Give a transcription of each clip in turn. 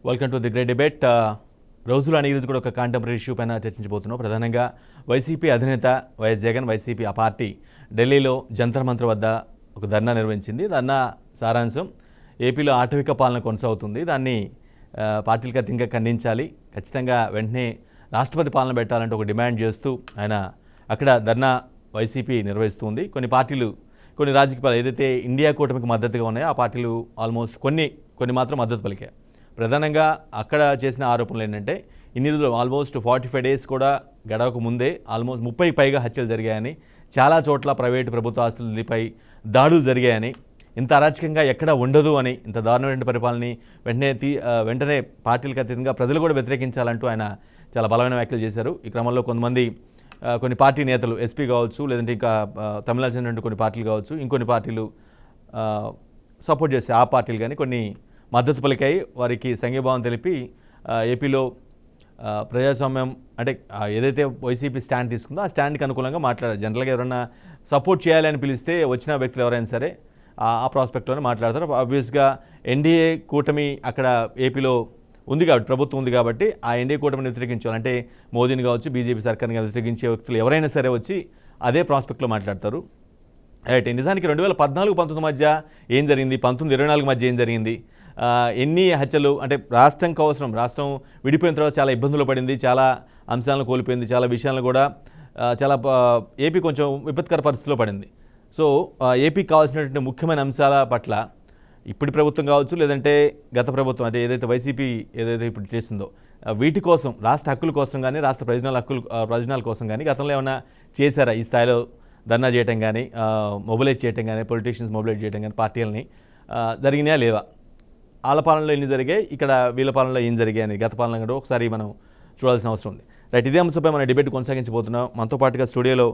Welcome to the great debate. రోజులు అనే ఈరోజు కూడా ఒక కాంటెంపరీ ఇష్యూ పైన చర్చించబోతున్నాం. ప్రధానంగా వైసీపీ అధినేత వైఎస్ జగన్, వైసీపీ ఆ పార్టీ ఢిల్లీలో జంతర్ మంతర్ వద్ద ఒక ధర్నా నిర్వహించింది. ధర్నా సారాంశం ఏపీలో ఆటవిక పాలన కొనసాగుతుంది, దాన్ని పార్టీలకు అతీతంగా ఖండించాలి, ఖచ్చితంగా వెంటనే రాష్ట్రపతి పాలన పెట్టాలంటే ఒక డిమాండ్ చేస్తూ ఆయన అక్కడ ధర్నా వైసీపీ నిర్వహిస్తుంది. కొన్ని పార్టీలు, కొన్ని రాజకీయాలు ఏదైతే ఇండియా కూటమికి మద్దతుగా ఉన్నాయో ఆ పార్టీలు ఆల్మోస్ట్ కొన్ని మాత్రం మద్దతు పలికాయి. ప్రధానంగా అక్కడ చేసిన ఆరోపణలు ఏంటంటే ఇన్ని రోజులు ఆల్మోస్ట్ 45 డేస్ కూడా గడవక ముందే ఆల్మోస్ట్ 30కి పైగా హత్యలు జరిగాయని, చాలా చోట్ల ప్రైవేటు ప్రభుత్వ ఆస్తులపై దాడులు జరిగాయని, ఇంత అరాచకంగా ఎక్కడ ఉండదు అని, ఇంత దారుణమైన పరిపాలనని వెంటనే పార్టీలకు అతీతంగా ప్రజలు కూడా వ్యతిరేకించాలంటూ ఆయన చాలా బలమైన వ్యాఖ్యలు చేశారు. ఈ క్రమంలో కొన్ని పార్టీ నేతలు, ఎస్పీ కావచ్చు, లేదంటే ఇంకా తమిళనాడు చెందిన కొన్ని పార్టీలు కావచ్చు, ఇంకొన్ని పార్టీలు సపోర్ట్ చేసే ఆ పార్టీలు కానీ కొన్ని మద్దతు పలికాయి. వారికి సంఘీభావం తెలిపి ఏపీలో ప్రజాస్వామ్యం అంటే ఏదైతే వైసీపీ స్టాండ్ తీసుకుందో ఆ స్టాండ్కి అనుకూలంగా మాట్లాడారు. జనరల్గా ఎవరైనా సపోర్ట్ చేయాలని పిలిస్తే వచ్చిన వ్యక్తులు ఎవరైనా సరే ఆ ప్రాస్పెక్ట్లోనే మాట్లాడతారు. ఆబ్వియస్గా ఎన్డీఏ కూటమి అక్కడ ఏపీలో ఉంది కాబట్టి, ప్రభుత్వం ఉంది కాబట్టి ఆ ఎన్డీఏ కూటమిని వ్యతిరేకించాలి అంటే మోదీని కావచ్చు, బీజేపీ సర్కార్ని వ్యతిరేకించే వ్యక్తులు ఎవరైనా సరే వచ్చి అదే ప్రాస్పెక్ట్లో మాట్లాడతారు. రైట్. నిజానికి 2014-19 మధ్య ఏం జరిగింది, 19-24 మధ్య ఏం జరిగింది, ఎన్ని హత్యలు అంటే రాష్ట్రం విడిపోయిన తర్వాత చాలా ఇబ్బందులు పడింది, చాలా అంశాలను కోల్పోయింది, చాలా విషయాలను కూడా ఏపీ కొంచెం విపత్కర పరిస్థితిలో పడింది. సో ఏపీకి కావాల్సినటువంటి ముఖ్యమైన అంశాల పట్ల ఇప్పుడు ప్రభుత్వం కావచ్చు, లేదంటే గత ప్రభుత్వం అంటే ఏదైతే వైసీపీ ఏదైతే ఇప్పుడు చేసిందో వీటి కోసం, రాష్ట్ర హక్కుల కోసం కానీ, రాష్ట్ర ప్రయోజనాల కోసం కానీ గతంలో ఏమైనా చేశారా? ఈ స్థాయిలో ధర్నా చేయటం కానీ, మొబిలైజ్ చేయటం కానీ, పొలిటీషియన్స్ మొబిలైజ్ చేయటం కానీ పార్టీలని జరిగినాయా లేవా? వాళ్ళ పాలనలో ఎన్ని జరిగాయి, ఇక్కడ వీళ్ళ పాలనలో ఏం జరిగాయి అని గత పాలన కూడా ఒకసారి మనం చూడాల్సిన అవసరం ఉంది. రైట్. ఇదే అంశంపై మన డిబేట్ కొనసాగించబోతున్నాం. మనతో పాటుగా స్టూడియోలో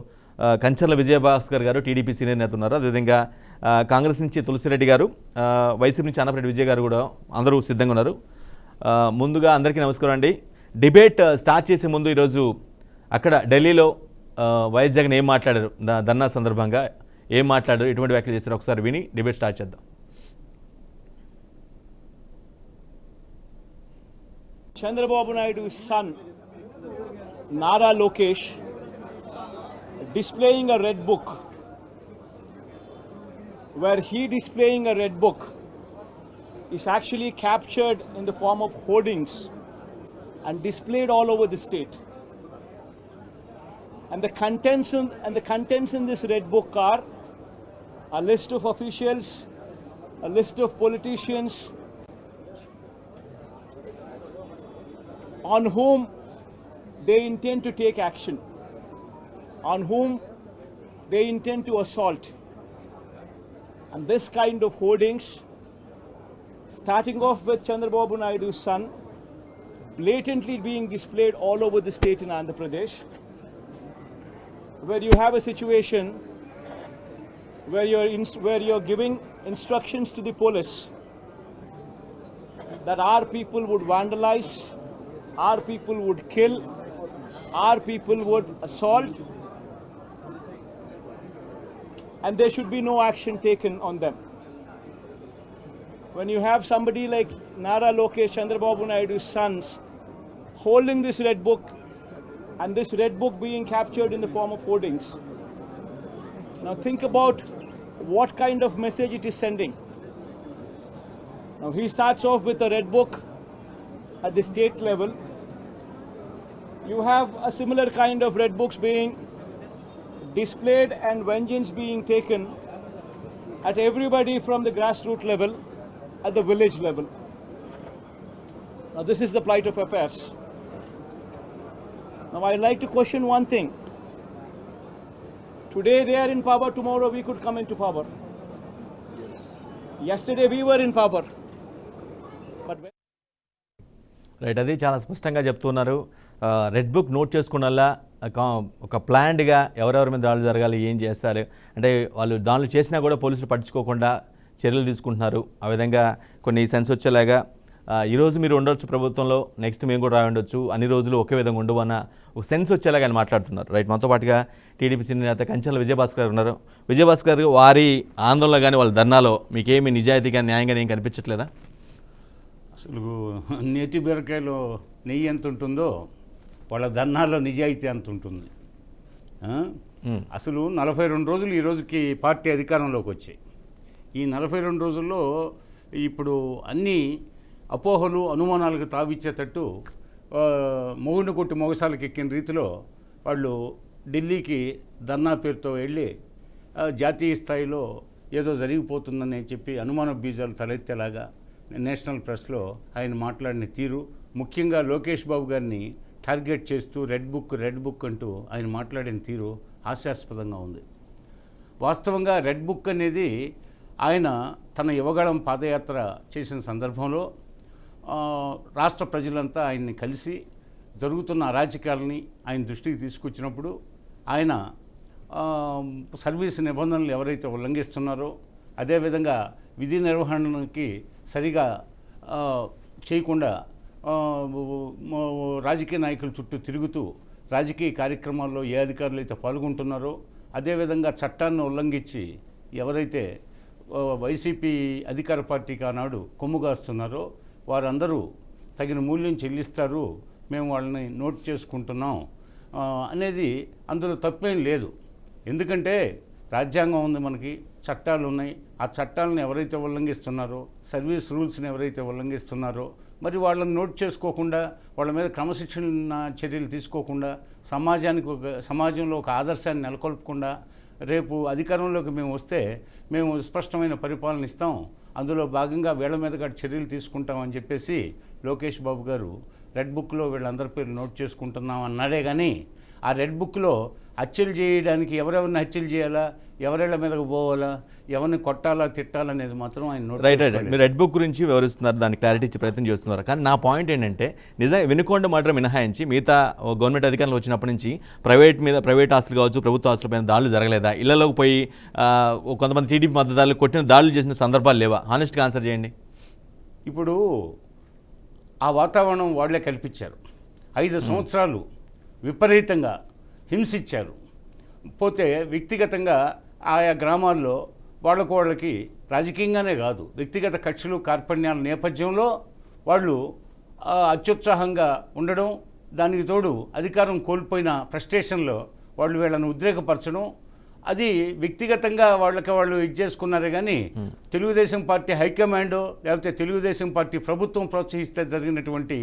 కంచర్ల విజయభాస్కర్ గారు, టీడీపీ సీనియర్ నేత ఉన్నారు. అదేవిధంగా కాంగ్రెస్ నుంచి తులసిరెడ్డి గారు, వైసీపీ నుంచి అన్నపరెడ్డి విజయ్ గారు కూడా అందరూ సిద్ధంగా ఉన్నారు. ముందుగా అందరికీ నమస్కారం అండి. డిబేట్ స్టార్ట్ చేసే ముందు ఈరోజు అక్కడ ఢిల్లీలో వైఎస్ జగన్ ఏం మాట్లాడారు, ధర్నా సందర్భంగా ఏం మాట్లాడారు, ఎటువంటి వ్యాఖ్యలు చేశారు ఒకసారి విని డిబేట్ స్టార్ట్ చేద్దాం. Chandrababu Naidu's son, Nara Lokesh, displaying a red book, where he displaying a red book is actually captured in the form of hoardings and displayed all over the state. And the contents in this red book are a list of officials, a list of politicians on whom they intend to take action, on whom they intend to assault. And this kind of hoardings, starting off with Chandrababu Naidu's son, blatantly being displayed all over the state in Andhra Pradesh, where you have a situation where you're giving instructions to the police that our people would vandalize, our people would kill, our people would assault, and there should be no action taken on them. When you have somebody like Nara Lokesh, Chandrababu Naidu's sons, holding this red book, and this red book being captured in the form of hoardings, now think about what kind of message it is sending. Now he starts off with a red book at the state level. You have a similar kind of red books being displayed and vengeance being taken at everybody from the grassroots level, at the village level. Now this is the plight of affairs. Now I'd like to question one thing. Today they are in power, tomorrow we could come into power. Yesterday we were in power. But right. అది చాలా స్పష్టంగా చెప్తున్నారు. Red book note చేసుకున్నలా ఒక ప్లాన్డ్గా ఎవరెవరి మీద దాడులు జరగాలి, ఏం చేస్తారు అంటే వాళ్ళు దాడులు చేసినా కూడా పోలీసులు పట్టించుకోకుండా చర్యలు తీసుకుంటున్నారు. ఆ విధంగా కొన్ని సెన్స్ వచ్చేలాగా ఈరోజు మీరు ఉండొచ్చు ప్రభుత్వంలో, నెక్స్ట్ మేము కూడా రాయి ఉండొచ్చు, అన్ని రోజులు ఒకే విధంగా ఉండవు అన్న ఒక సెన్స్ వచ్చేలాగా ఆయన మాట్లాడుతున్నారు. రైట్. మనతో పాటుగా టీడీపీ సీనియర్ నేత కంచర్ల విజయభాస్కర్ గారు ఉన్నారు. విజయభాస్కర్ గారు, వారి ఆందోళన కానీ వాళ్ళ ధర్నాలో మీకేమి నిజాయితీగా న్యాయంగా ఏం కనిపించట్లేదా? అసలు నేతి బీరకాయలో నెయ్యి ఎంత ఉంటుందో వాళ్ళ ధర్నాల్లో నిజాయితీ అంత ఉంటుంది. అసలు 42 రోజులు ఈ రోజుకి పార్టీ అధికారంలోకి వచ్చాయి. ఈ 42 రోజుల్లో ఇప్పుడు అన్ని అపోహలు అనుమానాలకు తావిచ్చేటట్టు మొగుడిని కొట్టి మొగసాలకు ఎక్కిన రీతిలో వాళ్ళు ఢిల్లీకి ధర్నా పేరుతో వెళ్ళి జాతీయ స్థాయిలో ఏదో జరిగిపోతుందని చెప్పి అనుమాన బీజాలు తలెత్తేలాగా నేషనల్ ప్రెస్లో ఆయన మాట్లాడిన తీరు, ముఖ్యంగా లోకేష్ బాబు గారిని టార్గెట్ చేస్తూ రెడ్ బుక్ అంటూ ఆయన మాట్లాడిన తీరు హాస్యాస్పదంగా ఉంది. వాస్తవంగా రెడ్ బుక్ అనేది ఆయన తన యువగళం పాదయాత్ర చేసిన సందర్భంలో రాష్ట్ర ప్రజలంతా ఆయన్ని కలిసి జరుగుతున్న అరాచకాలని ఆయన దృష్టికి తీసుకొచ్చినప్పుడు ఆయన సర్వీస్ నిబంధనలు ఎవరైతే ఉల్లంఘిస్తున్నారో, అదేవిధంగా విధి నిర్వహణకి సరిగా చేయకుండా రాజకీయ నాయకుల చుట్టూ తిరుగుతూ రాజకీయ కార్యక్రమాల్లో ఏ అధికారులు అయితే పాల్గొంటున్నారో, అదేవిధంగా చట్టాన్ని ఉల్లంఘించి ఎవరైతే వైసీపీ అధికార పార్టీకి ఆనాడు కొమ్ముగాస్తున్నారో వారందరూ తగిన మూల్యం చెల్లిస్తారు, మేము వాళ్ళని నోట్ చేసుకుంటున్నాం అనేది అందులో తప్పేం లేదు. ఎందుకంటే రాజ్యాంగం ఉంది, మనకి చట్టాలు ఉన్నాయి. ఆ చట్టాలను ఎవరైతే ఉల్లంఘిస్తున్నారో, సర్వీస్ రూల్స్ని ఎవరైతే ఉల్లంఘిస్తున్నారో, మరి వాళ్ళని నోట్ చేసుకోకుండా, వాళ్ళ మీద క్రమశిక్షణ చర్యలు తీసుకోకుండా, సమాజంలో ఒక ఆదర్శాన్ని నెలకొల్పకుండా, రేపు అధికారంలోకి మేము వస్తే మేము స్పష్టమైన పరిపాలన ఇస్తాం, అందులో భాగంగా వీళ్ళ మీద చర్యలు తీసుకుంటామని చెప్పేసి లోకేష్ బాబు గారు రెడ్ బుక్లో వీళ్ళందరి పేర్లు నోట్ చేసుకుంటున్నాం అన్నాడే కానీ, ఆ రెడ్ బుక్లో హత్యలు చేయడానికి ఎవరెవరిని హత్యలు చేయాలా, ఎవరెళ్ళ మీదకు పోవాలా, ఎవరిని కొట్టాలా తిట్టాలనేది మాత్రం ఆయన నోట్. రైట్. మీరు రెడ్ బుక్ గురించి వివరిస్తున్నారు, దానికి క్లారిటీ ఇచ్చే ప్రయత్నం చేస్తున్నారు. కానీ నా పాయింట్ ఏంటంటే, నిజంగా వినుకొండ మర్డర్ మినహాయించి మిగతా గవర్నమెంట్ అధికారంలో వచ్చినప్పటి నుంచి ప్రైవేట్ ఆస్తులు కావచ్చు, ప్రభుత్వ ఆస్తుల పైన దాడులు జరగలేదా? ఇళ్లలోకి పోయి కొంతమంది టీడీపీ మద్దతుదారులు కొట్టిన దాడులు చేసిన సందర్భాలు లేవా? హానెస్ట్గా ఆన్సర్ చేయండి. ఇప్పుడు ఆ వాతావరణం వాళ్ళే కల్పించారు. 5 సంవత్సరాలు విపరీతంగా హింసించారు. పోతే వ్యక్తిగతంగా ఆయా గ్రామాల్లో వాళ్ళకి రాజకీయంగానే కాదు, వ్యక్తిగత కక్షలు కార్పణ్యాల నేపథ్యంలో వాళ్ళు అత్యుత్సాహంగా ఉండడం, దానికి తోడు అధికారం కోల్పోయిన ఫ్రస్ట్రేషన్లో వాళ్ళు వీళ్ళని ఉద్రేకపరచడం, అది వ్యక్తిగతంగా వాళ్ళు ఇది చేసుకున్నారే కానీ తెలుగుదేశం పార్టీ హైకమాండో లేకపోతే తెలుగుదేశం పార్టీ ప్రభుత్వం ప్రోత్సహిస్తే జరిగినటువంటి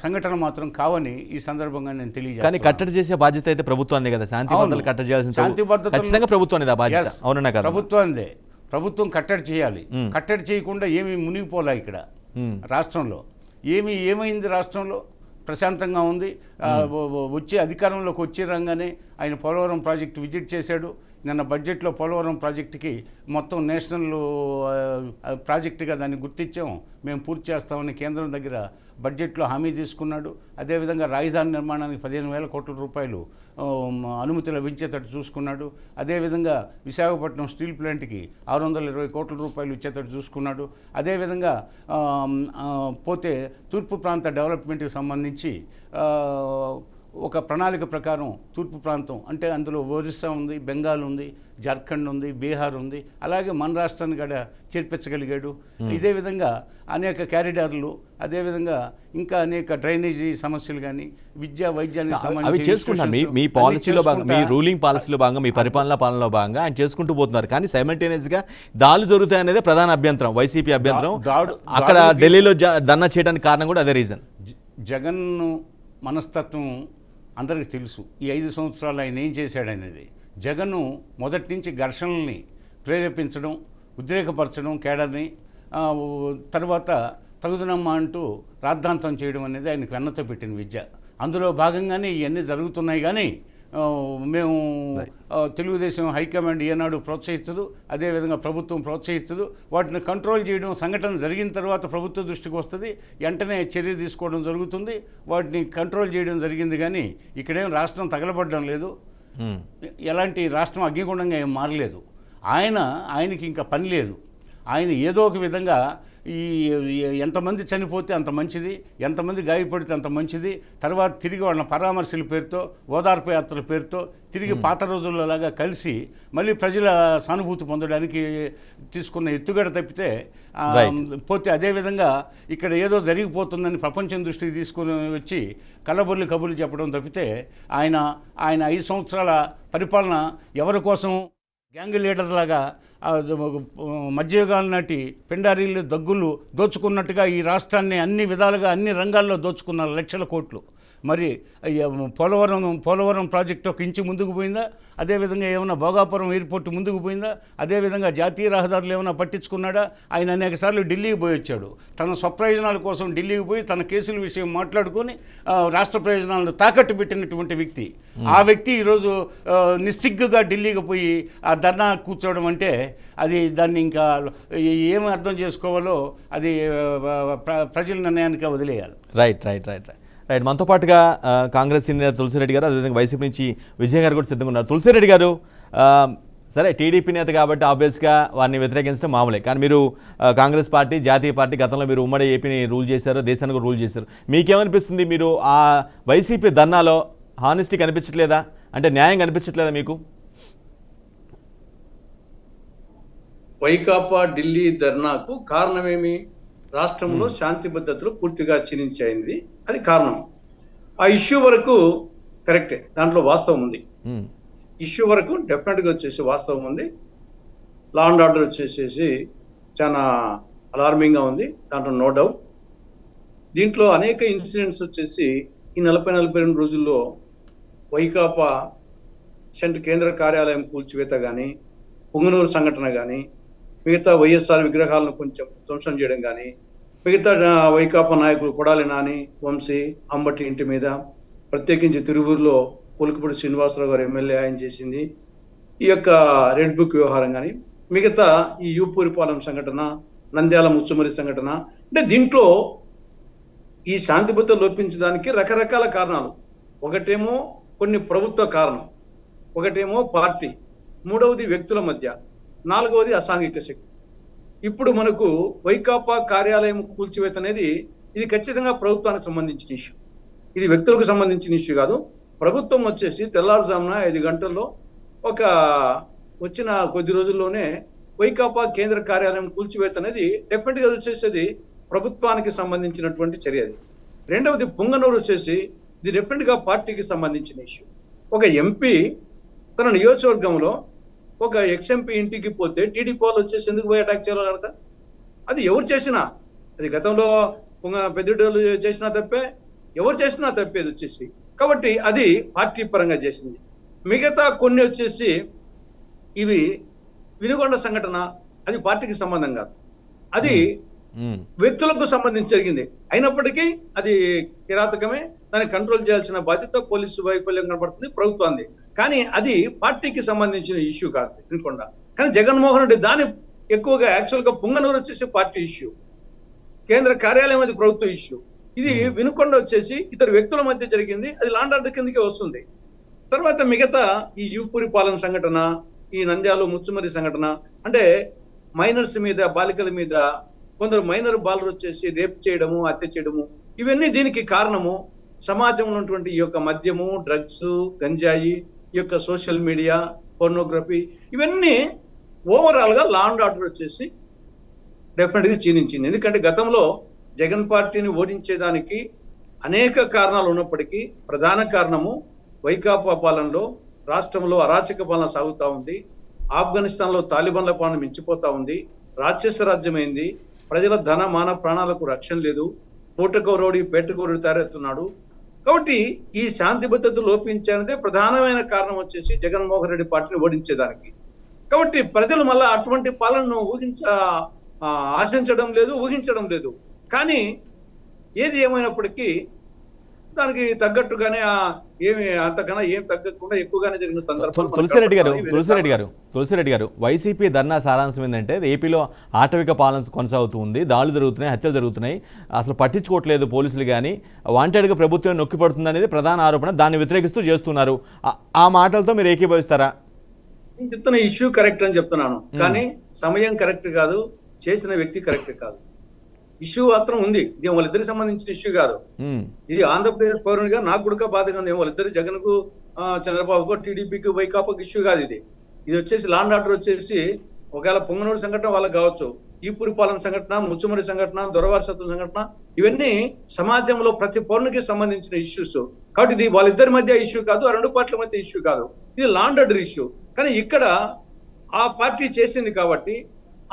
సంఘటన మాత్రం కావని ఈ సందర్భంగా నేను తెలియజేస్తాను. కానీ కట్టడి చేసే బాధ్యత అయితే ప్రభుత్వాన్ని కదా, శాంతి భద్రతలు కట్టడి చేయాల్సిన శాంతి భద్రత ప్రభుత్వాన్ని బాధ్యత. అవునన్నా కదా, ప్రభుత్వాన్ని ప్రభుత్వం కట్టడి చేయాలి. కట్టడి చేయకుండా ఏమీ మునిగిపోలే ఇక్కడ రాష్ట్రంలో. ఏమైంది రాష్ట్రంలో? ప్రశాంతంగా ఉంది. వచ్చి అధికారంలోకి వచ్చే రంగానే ఆయన పోలవరం ప్రాజెక్టు విజిట్ చేశాడు. నిన్న బడ్జెట్లో పోలవరం ప్రాజెక్టుకి మొత్తం నేషనల్ ప్రాజెక్టుగా దాన్ని గుర్తించాం, మేము పూర్తి చేస్తామని కేంద్రం దగ్గర బడ్జెట్లో హామీ తీసుకున్నాడు. అదేవిధంగా రాజధాని నిర్మాణానికి 15,000 కోట్ల రూపాయలు అనుమతి లభించేటట్టు చూసుకున్నాడు. అదేవిధంగా విశాఖపట్నం స్టీల్ ప్లాంట్కి 620 కోట్ల రూపాయలు ఇచ్చేటట్టు చూసుకున్నాడు. అదేవిధంగా పోతే తూర్పు ప్రాంత డెవలప్మెంట్కి సంబంధించి ఒక ప్రణాళిక ప్రకారం తూర్పు ప్రాంతం అంటే అందులో ఒరిస్సా ఉంది, బెంగాల్ ఉంది, జార్ఖండ్ ఉంది, బీహార్ ఉంది, అలాగే మన రాష్ట్రాన్ని కూడా చేర్పించగలిగాడు. ఇదే విధంగా అనేక క్యారిడార్లు, అదేవిధంగా ఇంకా అనేక డ్రైనేజీ సమస్యలు కానీ, విద్యా వైద్యానికి సంబంధించి చేసుకుంటారు. మీ పాలసీలో భాగంగా, మీ రూలింగ్ పాలసీలో భాగంగా, మీ పాలనలో భాగంగా ఆయన చేసుకుంటూ పోతున్నారు. కానీ సైమల్టేనియస్గా దాడులు జరుగుతాయి అనేది ప్రధాన అభ్యంతరం, వైసీపీ అభ్యంతరం. అక్కడ ఢిల్లీలో ధర్నా చేయడానికి కారణం కూడా అదే రీజన్. జగన్ మనస్తత్వం అందరికీ తెలుసు. ఈ 5 సంవత్సరాలు ఆయన ఏం చేశాడనేది. జగన్ మొదటి నుంచి ఘర్షణల్ని ప్రేరేపించడం, ఉద్రేకపరచడం కేడర్ని, తర్వాత తగుదనమ్మా అంటూ రాద్ధాంతం చేయడం అనేది ఆయనకు వెన్నతో పెట్టిన విద్య. అందులో భాగంగానే ఇవన్నీ జరుగుతున్నాయి. కానీ మేము తెలుగుదేశం హైకమాండ్ ఏనాడు ప్రోత్సహించదు, అదేవిధంగా ప్రభుత్వం ప్రోత్సహించదు. వాటిని కంట్రోల్ చేయడం, సంఘటన జరిగిన తర్వాత ప్రభుత్వ దృష్టికి వస్తుంది, వెంటనే చర్య తీసుకోవడం జరుగుతుంది. వాటిని కంట్రోల్ చేయడం జరిగింది. కానీ ఇక్కడేం రాష్ట్రం తగలబడడం లేదు, ఎలాంటి రాష్ట్రం అగ్నిగుండంగా ఏం మారలేదు. ఆయనకి ఇంకా పని లేదు. ఆయన ఏదో ఒక విధంగా ఎంతమంది చనిపోతే అంత మంచిది, ఎంతమంది గాయపడితే అంత మంచిది, తర్వాత తిరిగి వాళ్ళ పరామర్శల పేరుతో, ఓదార్పు యాత్రల పేరుతో తిరిగి పాత రోజుల్లోలాగా కలిసి మళ్ళీ ప్రజల సానుభూతి పొందడానికి తీసుకున్న ఎత్తుగడ తప్పితే పోతే అదేవిధంగా ఇక్కడ ఏదో జరిగిపోతుందని ప్రపంచం దృష్టికి తీసుకుని వచ్చి కళ్ళబొల్లి కబుర్లు చెప్పడం తప్పితే ఆయన 5 సంవత్సరాల పరిపాలన ఎవరి కోసం గ్యాంగ్ లీడర్ లాగా మధ్యయుగాల నాటి పిండారీలు దగ్గులు దోచుకున్నట్టుగా ఈ రాష్ట్రాన్ని అన్ని విధాలుగా అన్ని రంగాల్లో దోచుకున్న లక్షల కోట్లు. మరి పోలవరం ప్రాజెక్టు ఒక ఇంచు ముందుకు పోయిందా? అదేవిధంగా ఏమైనా భోగాపురం ఎయిర్పోర్ట్ ముందుకు పోయిందా? అదేవిధంగా జాతీయ రహదారులు ఏమైనా పట్టించుకున్నాడా? ఆయన అనేకసార్లు ఢిల్లీకి పోయి వచ్చాడు. తన స్వప్రయోజనాల కోసం ఢిల్లీకి పోయి తన కేసుల విషయం మాట్లాడుకొని రాష్ట్ర ప్రయోజనాలను తాకట్టు పెట్టినటువంటి వ్యక్తి. ఆ వ్యక్తి ఈరోజు నిస్సిగ్గుగా ఢిల్లీకి పోయి ఆ ధర్నా కూర్చోవడం అంటే అది దాన్ని ఇంకా ఏమి అర్థం చేసుకోవాలో అది ప్రజల నిర్ణయానికి వదిలేయాలి. రైట్. మనతో పాటుగా కాంగ్రెస్ సీనియర్ తులసిరెడ్డి గారు, అదేవిధంగా వైసీపీ నుంచి విజయ్ గారు కూడా సిద్ధంగా ఉన్నారు. తులసిరెడ్డి గారు, సరే టీడీపీ నేత కాబట్టి ఆబ్వియస్గా వారిని వ్యతిరేకించడం మామూలే, కానీ మీరు కాంగ్రెస్ పార్టీ, జాతీయ పార్టీ, గతంలో మీరు ఉమ్మడి ఏపీని రూల్ చేశారు, దేశాన్ని కూడా రూల్ చేశారు. మీకేమనిపిస్తుంది? మీరు ఆ వైసీపీ ధర్నాలో హానెస్టీ కనిపించట్లేదా? అంటే న్యాయం కనిపించట్లేదా మీకు? వైకాపా ఢిల్లీ ధర్నాకు కారణమేమి? రాష్ట్రంలో శాంతి భద్రతలు పూర్తిగా క్షీణించాయింది, అది కారణం. ఆ ఇష్యూ వరకు కరెక్టే, దాంట్లో వాస్తవం ఉంది. ఇష్యూ వరకు డెఫినెట్గా వచ్చేసి వాస్తవం ఉంది. లా అండ్ ఆర్డర్ వచ్చేసేసి చాలా అలార్మింగ్గా ఉంది, దాంట్లో నో డౌట్. దీంట్లో అనేక ఇన్సిడెంట్స్ వచ్చేసి ఈ 40-42 రోజుల్లో వైకాపా కేంద్ర కార్యాలయం కూల్చివేత కానీ, పుంగనూరు సంఘటన కానీ, మిగతా వైఎస్ఆర్ విగ్రహాలను కొంచెం ధ్వంసం చేయడం కానీ, మిగతా వైకాపా నాయకులు కొడాలి నాని, వంశీ, అంబటి ఇంటి మీద, ప్రత్యేకించి తిరువూరులో పులకపూడి శ్రీనివాసరావు గారు ఎమ్మెల్యే ఆయన చేసింది, ఈ యొక్క రెడ్ బుక్ వ్యవహారం కానీ, మిగతా ఈ యూపూరిపాలెం సంఘటన, నంద్యాల ముచ్చుమరి సంఘటన, అంటే దీంట్లో ఈ శాంతి భద్రత లోపించడానికి రకరకాల కారణాలు. ఒకటేమో కొన్ని ప్రభుత్వ కారణం, ఒకటేమో పార్టీ, మూడవది వ్యక్తుల మధ్య, నాలుగవది అసాంఘిక శక్తి. ఇప్పుడు మనకు వైకాపా కార్యాలయం కూల్చివేత అనేది ఇది ఖచ్చితంగా ప్రభుత్వానికి సంబంధించిన ఇష్యూ, ఇది వ్యక్తులకు సంబంధించిన ఇష్యూ కాదు. ప్రభుత్వం వచ్చేసి తెల్లారుజామున 5 గంటల్లో ఒక వచ్చిన కొద్ది రోజుల్లోనే వైకాపా కేంద్ర కార్యాలయం కూల్చివేత అనేది డెఫినెట్గా వచ్చేసేది ప్రభుత్వానికి సంబంధించినటువంటి చర్య. అది రెండవది పుంగనూరు వచ్చేసి ఇది డెఫినెట్గా పార్టీకి సంబంధించిన ఇష్యూ. ఒక ఎంపీ తన నియోజకవర్గంలో ఒక ఎక్స్ఎంపీ ఇంటికి పోతే టీడీపీ వాళ్ళు వచ్చేసి ఎందుకు పోయి అటాక్ చేయాలి కదా? అది ఎవరు చేసినా, అది గతంలో పెద్దోళ్ళు చేసినా తప్పే, ఎవరు చేసినా తప్పేది వచ్చేసి. కాబట్టి అది పార్టీ పరంగా చేసింది. మిగతా కొన్ని వచ్చేసి ఇవి వినుకొండ సంఘటన, అది పార్టీకి సంబంధం కాదు, అది వ్యక్తులకు సంబంధించి జరిగింది. అయినప్పటికీ అది కిరాతకమే, దాన్ని కంట్రోల్ చేయాల్సిన బాధ్యత పోలీసు వైఫల్యం కనబడుతుంది, ప్రభుత్వాన్ని. కానీ అది పార్టీకి సంబంధించిన ఇష్యూ కాదు వినుకొండ. కానీ జగన్మోహన్ రెడ్డి దాన్ని ఎక్కువగా యాక్చువల్గా పుంగనూరు వచ్చేసి పార్టీ ఇష్యూ, కేంద్ర కార్యాలయం అది ప్రభుత్వ ఇష్యూ. ఇది వినుకొండ వచ్చేసి ఇద్దరు వ్యక్తుల మధ్య జరిగింది, అది లా అండ్ ఆర్డర్ కిందకే వస్తుంది. తర్వాత మిగతా ఈ యూపూరిపాలెం సంఘటన, ఈ నంద్యాల ముచ్చుమరి సంఘటన, అంటే మైనర్స్ మీద, బాలికల మీద కొందరు మైనర్ బాలర్ వచ్చేసి రేప్ చేయడము, హత్య చేయడము, ఇవన్నీ దీనికి కారణము. సమాజంలో ఉన్నటువంటి ఈ యొక్క మద్యము, డ్రగ్స్, గంజాయి, ఈ యొక్క సోషల్ మీడియా, పోర్నోగ్రఫీ, ఇవన్నీ ఓవరాల్ గా లా అండ్ ఆర్డర్ వచ్చేసి డెఫినెట్గా క్షీణించింది. ఎందుకంటే గతంలో జగన్ పార్టీని ఓడించేదానికి అనేక కారణాలు ఉన్నప్పటికీ ప్రధాన కారణము వైకాపా పాలనలో రాష్ట్రంలో అరాచక పాలన సాగుతూ ఉంది. ఆఫ్ఘనిస్తాన్లో తాలిబాన్ల పాలన మించిపోతా ఉంది, రాక్షస రాజ్యమైంది, ప్రజల ధన మాన ప్రాణాలకు రక్షణ లేదు, పూటకౌరోడి పేటకౌరుడి తయారెత్తున్నాడు. కాబట్టి ఈ శాంతి భద్రత లోపించాలంటే ప్రధానమైన కారణం వచ్చేసి జగన్మోహన్ రెడ్డి పార్టీని ఓడించేదానికి. కాబట్టి ప్రజలు మళ్ళా అటువంటి పాలనను ఆశించడం లేదు, ఊహించడం లేదు. కానీ ఏది ఏమైనప్పటికీ దానికి తగ్గట్టుగానే ఏమి అంతకన్నా ఏం తగ్గకుండా ఎక్కువగానే జరిగిన సందర్భం. తులసిరెడ్డి గారు, వైసీపీ ధర్నా సారాంశం ఏంటంటే ఏపీలో ఆటవిక పాలన కొనసాగుతూ ఉంది, దాడులు జరుగుతున్నాయి, హత్యలు జరుగుతున్నాయి, అసలు పట్టించుకోవట్లేదు పోలీసులు, కానీ వాంటెడ్గా ప్రభుత్వం నొక్కిపడుతుంది అనేది ప్రధాన ఆరోపణ, దాన్ని వ్యతిరేకిస్తూ చేస్తున్నారు. ఆ మాటలతో మీరు ఏకీభవిస్తారా? నేను చెప్తున్న ఇష్యూ కరెక్ట్ అని చెప్తున్నాను, కానీ సమయం కరెక్ట్ కాదు, చేసిన వ్యక్తి కరెక్ట్ కాదు. ఇష్యూ మాత్రం ఉంది. ఇది వాళ్ళిద్దరికి సంబంధించిన ఇష్యూ కాదు. ఇది ఆంధ్రప్రదేశ్ పౌరునిగా నాకు కూడా బాధగా ఉంది. వాళ్ళిద్దరు జగన్ కు చంద్రబాబుకు టీడీపీకి వైకాపాకు ఇష్యూ కాదు. ఇది వచ్చేసి లాండ్ ఆర్డర్ వచ్చేసి ఒకవేళ పొంగనూరు సంఘటన వాళ్ళకి కావచ్చు, ఈపురిపాలెం సంఘటన, ముచ్చుమరి సంఘటన, దొరవారసత్వం సంఘటన, ఇవన్నీ సమాజంలో ప్రతి పౌరునికి సంబంధించిన ఇష్యూస్. కాబట్టి ఇది వాళ్ళిద్దరి మధ్య ఇష్యూ కాదు, ఆ రెండు పార్టీల మధ్య ఇష్యూ కాదు, ఇది లాండ్ ఆర్డర్ ఇష్యూ. కానీ ఇక్కడ ఆ పార్టీ చేసింది కాబట్టి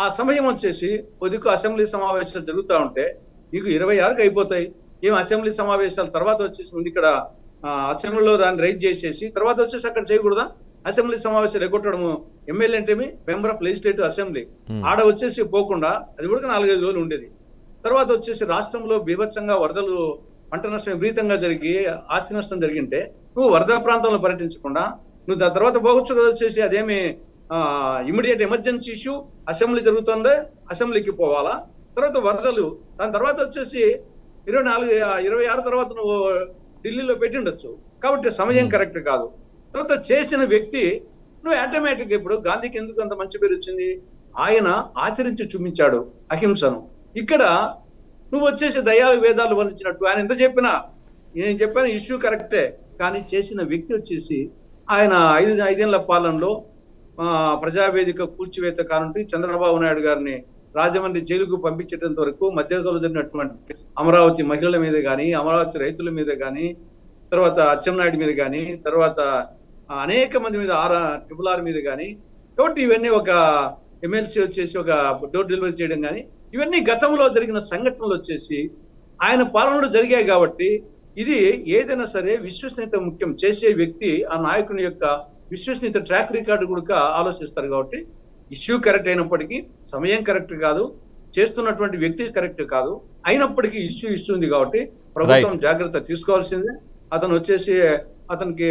ఆ సమయం వచ్చేసి కొద్దిగా అసెంబ్లీ సమావేశాలు జరుగుతూ ఉంటే నీకు 26కి అయిపోతాయి. ఏం అసెంబ్లీ సమావేశాల తర్వాత వచ్చేసి ముందు ఇక్కడ అసెంబ్లీలో దాన్ని రైజ్ చేసేసి తర్వాత వచ్చేసి అక్కడ చేయకూడదా? అసెంబ్లీ సమావేశాలు ఎగ్గొట్టడము. ఎమ్మెల్యే అంటే మెంబర్ ఆఫ్ లెజిస్లేటివ్ అసెంబ్లీ, ఆడ వచ్చేసి పోకుండా అది కూడా 4-5 రోజులు ఉండేది. తర్వాత వచ్చేసి రాష్ట్రంలో బీభత్సంగా వరదలు, పంట నష్టం విపరీతంగా జరిగి ఆస్తి నష్టం జరిగింటే నువ్వు వరద ప్రాంతంలో పర్యటించకుండా నువ్వు దాని తర్వాత పోవచ్చు కదా. వచ్చేసి అదేమి ఇమీడియట్ ఎమర్జెన్సీ ఇష్యూ, అసెంబ్లీ జరుగుతుందే అసెంబ్లీకి పోవాలా, తర్వాత వరదలు, దాని తర్వాత వచ్చేసి 26 తర్వాత నువ్వు ఢిల్లీలో పెట్టి ఉండొచ్చు. కాబట్టి సమయం కరెక్ట్ కాదు. తర్వాత చేసిన వ్యక్తి నువ్వు ఆటోమేటిక్ ఇప్పుడు గాంధీకి ఎందుకు అంత మంచి పేరు వచ్చింది? ఆయన ఆచరించి చూపించాడు అహింసను. ఇక్కడ నువ్వు వచ్చేసి దయాలు వేదాలు వల్లించినట్టు ఆయన ఎంత చెప్పినా, నేను చెప్పాను ఇష్యూ కరెక్టే, కానీ చేసిన వ్యక్తి వచ్చేసి ఆయన 5 పాలనలో ప్రజావేదిక కూల్చివేత కానుండి చంద్రబాబు నాయుడు గారిని రాజమండ్రి జైలుకు పంపించేటంత వరకు మధ్యకాలంలో జరిగినటువంటి అమరావతి మహిళల మీద కానీ, అమరావతి రైతుల మీద కానీ, తర్వాత అచ్చెన్నాయుడు మీద కానీ, తర్వాత అనేక మంది మీద RRR మీద కానీ. కాబట్టి ఇవన్నీ ఒక ఎమ్మెల్సీ వచ్చేసి ఒక డోర్ డెలివరీ చేయడం కానీ, ఇవన్నీ గతంలో జరిగిన సంఘటనలు వచ్చేసి ఆయన పాలనలో జరిగాయి. కాబట్టి ఇది ఏదైనా సరే విశ్వసనీయత ముఖ్యం. చేసే వ్యక్తి ఆ నాయకుని యొక్క విశ్వసనీయత ట్రాక్ రికార్డు కూడా ఆలోచిస్తారు. కాబట్టి ఇష్యూ కరెక్ట్ అయినప్పటికీ సమయం కరెక్ట్ కాదు, చేస్తున్నటువంటి వ్యక్తి కరెక్ట్ కాదు. అయినప్పటికీ ఇష్యూ ఉంది కాబట్టి ప్రభుత్వం జాగ్రత్త తీసుకోవాల్సిందే. అతను వచ్చేసి అతనికి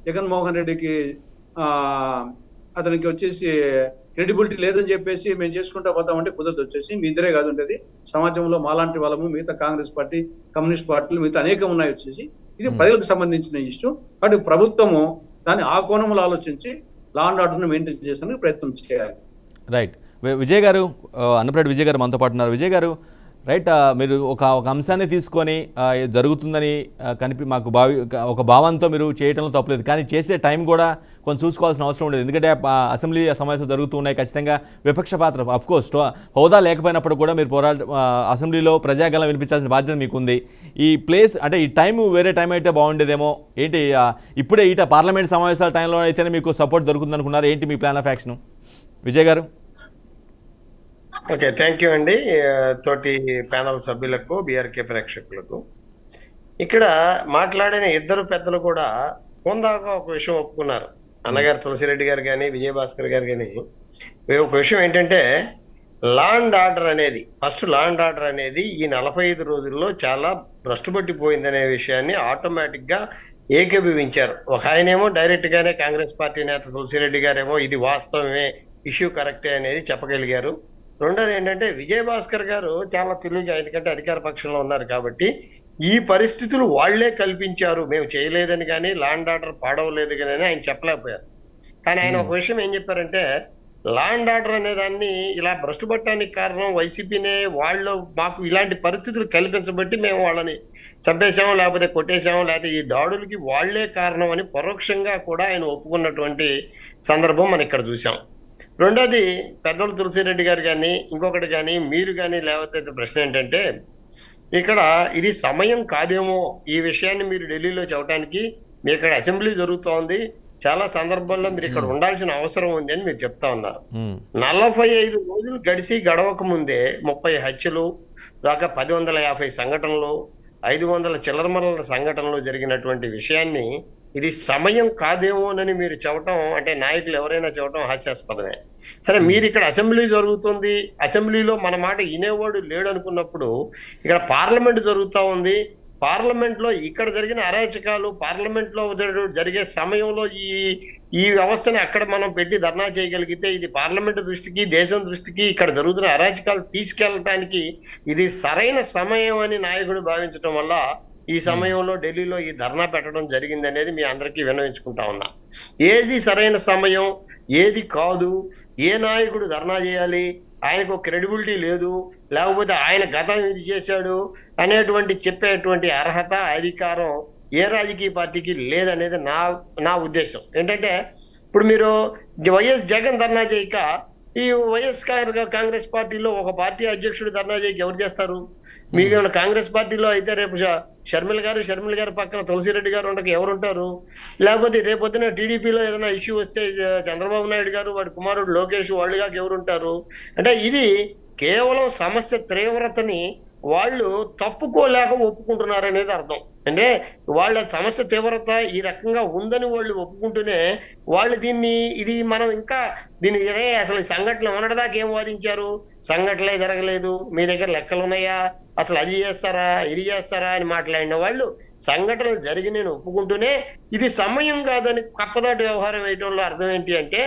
జగన్మోహన్ రెడ్డికి అతనికి వచ్చేసి క్రెడిబిలిటీ లేదని చెప్పేసి మేము చేసుకుంటా పోతామంటే కుదరదు. వచ్చేసి మీ ఇద్దరే కాదు ఉండేది, సమాజంలో మాలాంటి వాళ్ళము, మిగతా కాంగ్రెస్ పార్టీ, కమ్యూనిస్ట్ పార్టీలు మిగతా అనేకం ఉన్నాయి. వచ్చేసి ఇది ప్రజలకు సంబంధించిన ఇష్యూ. కాబట్టి ప్రభుత్వము దాన్ని ఆ కోణంలో ఆలోచించి లా అండ్ ఆర్డర్ను మెయింటైన్ చేసేందుకు ప్రయత్నం చేయాలి. రైట్. విజయ్ గారు, అన్నప్రెడ్డి విజయ్ గారు మనతో పాటు ఉన్నారు. విజయ్ గారు, రైట్, మీరు ఒక అంశాన్ని తీసుకొని జరుగుతుందని మాకు ఒక భావంతో మీరు చేయడంలో తప్పలేదు, కానీ చేసే టైం కూడా కొంచెం చూసుకోవాల్సిన అవసరం ఉండేది. ఎందుకంటే అసెంబ్లీ సమావేశాలు జరుగుతూ ఉన్నాయి, ఖచ్చితంగా విపక్ష పాత్ర అఫ్కోర్స్ హోదా లేకపోయినప్పుడు కూడా మీరు అసెంబ్లీలో ప్రజాగలం వినిపించాల్సిన బాధ్యత మీకుంది. ఈ ప్లేస్ అంటే ఈ టైం వేరే టైం అయితే బాగుండేదేమో ఏంటి? ఇప్పుడే పార్లమెంట్ సమావేశాల టైంలో అయితేనే మీకు సపోర్ట్ దొరుకుతుంది అనుకున్నారు. ఏంటి మీ ప్లాన్ ఆఫ్ యాక్షన్? విజయ్ గారు. ఓకే, థ్యాంక్ యూ అండి. తోటి ప్యానల్ సభ్యులకు, బీఆర్కే ప్రేక్షకులకు. ఇక్కడ మాట్లాడిన ఇద్దరు పెద్దలు కూడా కొందాక ఒక విషయం ఒప్పుకున్నారు. అన్నగారు తులసిరెడ్డి గారు కానీ, విజయభాస్కర్ గారు కానీ. ఒక విషయం ఏంటంటే లా అండ్ ఆర్డర్ అనేది, ఫస్ట్ లా అండ్ ఆర్డర్ అనేది ఈ 45 రోజుల్లో చాలా భ్రష్టుపట్టిపోయిందనే విషయాన్ని ఆటోమేటిక్ గా ఏకీభవించారు. ఒక ఆయనేమో డైరెక్ట్ గానే కాంగ్రెస్ పార్టీ నేత తులసిరెడ్డి గారేమో ఇది వాస్తవమే, ఇష్యూ కరెక్టే అనేది చెప్పగలిగారు. రెండోది ఏంటంటే విజయభాస్కర్ గారు చాలా తెలివిగా, ఎందుకంటే అధికార పక్షంలో ఉన్నారు కాబట్టి ఈ పరిస్థితులు వాళ్లే కల్పించారు, మేము చేయలేదని కానీ లా అండ్ ఆర్డర్ పాడవలేదు కానీ ఆయన చెప్పలేకపోయారు. కానీ ఆయన ఒక విషయం ఏం చెప్పారంటే లా అండ్ ఆర్డర్ అనే దాన్ని ఇలా భ్రష్టుపట్టడానికి కారణం వైసీపీనే, వాళ్ళు మాకు ఇలాంటి పరిస్థితులు కల్పించబట్టి మేము వాళ్ళని చంపేశాము, లేకపోతే కొట్టేశాము, లేకపోతే ఈ దాడులకి వాళ్లే కారణం అని పరోక్షంగా కూడా ఆయన ఒప్పుకున్నటువంటి సందర్భం మనం ఇక్కడ చూసాం. రెండోది పెద్దలు తులసిరెడ్డి గారు కానీ, ఇంకొకటి కానీ, మీరు కానీ లేకపోతే ప్రశ్న ఏంటంటే ఇక్కడ ఇది సమయం కాదేమో ఈ విషయాన్ని మీరు ఢిల్లీలో చెప్పడానికి. మీ ఇక్కడ అసెంబ్లీ జరుగుతోంది, చాలా సందర్భాల్లో మీరు ఇక్కడ ఉండాల్సిన అవసరం ఉంది అని మీరు చెప్తా ఉన్నారు. 45 రోజులు గడవక ముందే 30 హత్యలు, దాకా 150 సంఘటనలు, 500 చిల్లరమరల సంఘటనలు జరిగినటువంటి విషయాన్ని ఇది సమయం కాదేమోనని మీరు చెప్పటం అంటే నాయకులు ఎవరైనా చెప్పటం హాస్యాస్పదమే. సరే, మీరు ఇక్కడ అసెంబ్లీ జరుగుతుంది, అసెంబ్లీలో మన మాట వినేవాడు లేడు అనుకున్నప్పుడు ఇక్కడ పార్లమెంట్ జరుగుతూ ఉంది, పార్లమెంట్ లో ఇక్కడ జరిగిన అరాచకాలు పార్లమెంట్ లో జరిగే సమయంలో ఈ వ్యవస్థని అక్కడ మనం పెట్టి ధర్నా చేయగలిగితే ఇది పార్లమెంట్ దృష్టికి, దేశం దృష్టికి ఇక్కడ జరుగుతున్న అరాచకాలు తీసుకెళ్ళటానికి ఇది సరైన సమయం అని నాయకుడు భావించడం వల్ల ఈ సమయంలో ఢిల్లీలో ఈ ధర్నా పెట్టడం జరిగింది అనేది మీ అందరికీ విన్నవించుకుంటా ఉన్నా. ఏది సరైన సమయం, ఏది కాదు, ఏ నాయకుడు ధర్నా చేయాలి, ఆయనకు క్రెడిబిలిటీ లేదు, లేకపోతే ఆయన గతం ఇది చేశాడు అనేటువంటి చెప్పేటువంటి అర్హత, అధికారం ఏ రాజకీయ పార్టీకి లేదనేది నా ఉద్దేశం. ఏంటంటే ఇప్పుడు మీరు వైఎస్ జగన్ ధర్నా చేయక ఈ వైఎస్ కాంగ్రెస్ పార్టీలో ఒక పార్టీ అధ్యక్షుడు ధర్నా చేయక ఎవరు చేస్తారు? మీకు కాంగ్రెస్ పార్టీలో అయితే రేపు షర్మిల గారు పక్కన తులసిరెడ్డి గారు ఉండక ఎవరుంటారు? లేకపోతే రేపొద్దున టీడీపీలో ఏదైనా ఇష్యూ వస్తే చంద్రబాబు నాయుడు గారు, వాడి కుమారుడు లోకేష్ వాళ్ళు కాక ఎవరుంటారు? అంటే ఇది కేవలం సమస్య తీవ్రతని వాళ్ళు తప్పుకోలేక ఒప్పుకుంటున్నారు అనేది అర్థం. అంటే వాళ్ళ సమస్య తీవ్రత ఈ రకంగా ఉందని వాళ్ళు ఒప్పుకుంటూనే వాళ్ళు ఇది మనం ఇంకా దీన్ని అసలు సంఘటన మొన్నటిదాకా ఏం వాదించారు? సంఘటనలే జరగలేదు, మీ దగ్గర లెక్కలు ఉన్నాయా, అసలు అది చేస్తారా ఇది చేస్తారా అని మాట్లాడిన వాళ్ళు సంఘటనలు జరిగినని ఒప్పుకుంటూనే ఇది సమయం కాదని కప్పదాటి వ్యవహారం వేయడంలో అర్థం ఏంటి అంటే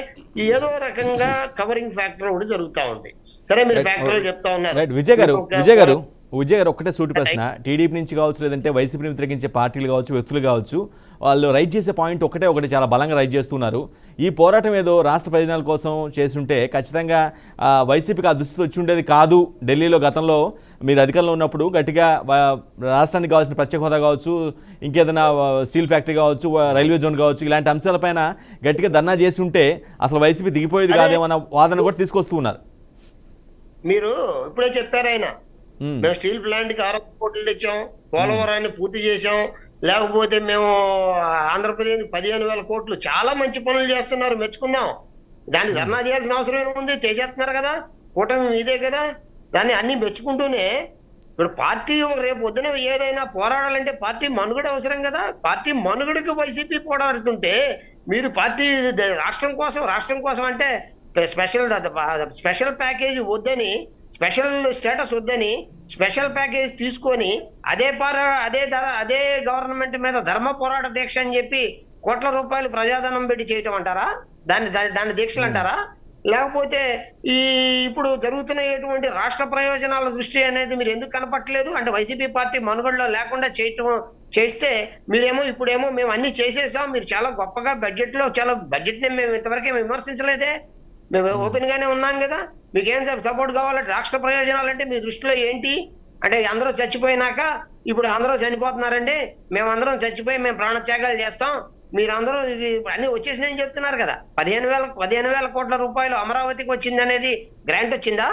ఏదో రకంగా కవరింగ్ ఫ్యాక్టర్ ఒకటి జరుగుతా ఉంది. సరే, మీరు ఫ్యాక్టర్లు చెప్తా ఉన్నారు. విజయ్ గారు ఒక్కటే సూటి ప్రశ్న. టీడీపీ నుంచి కావచ్చు, లేదంటే వైసీపీని వ్యతిరేకించే పార్టీలు కావచ్చు, వ్యక్తులు కావచ్చు, వాళ్ళు రైట్ చేసే పాయింట్ ఒకటి చాలా బలంగా రైట్ చేస్తున్నారు. ఈ పోరాటం ఏదో రాష్ట్ర ప్రయోజనాల కోసం చేస్తుంటే ఖచ్చితంగా వైసీపీకి ఆ దుస్థితి వచ్చి ఉండేది కాదు. ఢిల్లీలో గతంలో మీరు అధికారంలో ఉన్నప్పుడు గట్టిగా రాష్ట్రానికి కావాల్సిన ప్రత్యేక హోదా కావచ్చు, ఇంకేదైనా స్టీల్ ఫ్యాక్టరీ కావచ్చు, రైల్వే జోన్ కావచ్చు, ఇలాంటి అంశాలపైన గట్టిగా ధర్నా చేసి ఉంటే అసలు వైసీపీ దిగిపోయేది కాదేమన్న వాదన కూడా తీసుకొస్తూ ఉన్నారు. మీరు ఇప్పుడే చెప్పారు ఆయన, మేము స్టీల్ ప్లాంట్ కి 6 కోట్లు తెచ్చాం, పోలవరాన్ని పూర్తి చేశాం, లేకపోతే మేము ఆంధ్రప్రదేశ్ 15,000 కోట్లు, చాలా మంచి పనులు చేస్తున్నారు, మెచ్చుకుందాం. దాన్ని ధర్నా చేయాల్సిన అవసరం ఏముంది? చేసేస్తున్నారు కదా, కూటమి ఇదే కదా. దాన్ని అన్ని మెచ్చుకుంటూనే ఇప్పుడు పార్టీ రేపు పొద్దున ఏదైనా పోరాడాలంటే పార్టీ మనుగడ అవసరం కదా. పార్టీ మనుగడకు వైసీపీ పోరాడుతుంటే మీరు పార్టీ రాష్ట్రం కోసం అంటే స్పెషల్ ప్యాకేజ్ వద్దని, స్పెషల్ స్టేటస్ వద్దని స్పెషల్ ప్యాకేజ్ తీసుకొని అదే గవర్నమెంట్ మీద ధర్మ పోరాట దీక్ష అని చెప్పి కోట్ల రూపాయలు ప్రజాధనం పెట్టి చేయటం అంటారా? దాన్ని దీక్షలు అంటారా? లేకపోతే ఇప్పుడు జరుగుతున్నటువంటి రాష్ట్ర ప్రయోజనాల దృష్టి అనేది మీరు ఎందుకు కనపట్టలేదు? అంటే వైసీపీ పార్టీ మనుగడలో లేకుండా చేస్తే ఇప్పుడేమో మేము అన్ని చేసేసాం, మీరు చాలా గొప్పగా బడ్జెట్ ని మేము ఇంతవరకు విమర్శించలేదే, మేము ఓపెన్ గానే ఉన్నాం కదా, మీకేం సపోర్ట్ కావాలంటే రాష్ట్ర ప్రయోజనాలు అంటే మీ దృష్టిలో ఏంటి? అంటే అందరూ చచ్చిపోయినాక ఇప్పుడు అందరూ చనిపోతున్నారండి, మేమందరం చచ్చిపోయి మేము ప్రాణత్యాగాలు చేస్తాం, మీరందరూ ఇది అన్ని వచ్చేసినాయని చెప్తున్నారు కదా. 15,000 కోట్ల రూపాయలు అమరావతికి వచ్చింది అనేది గ్రాంట్ వచ్చిందా?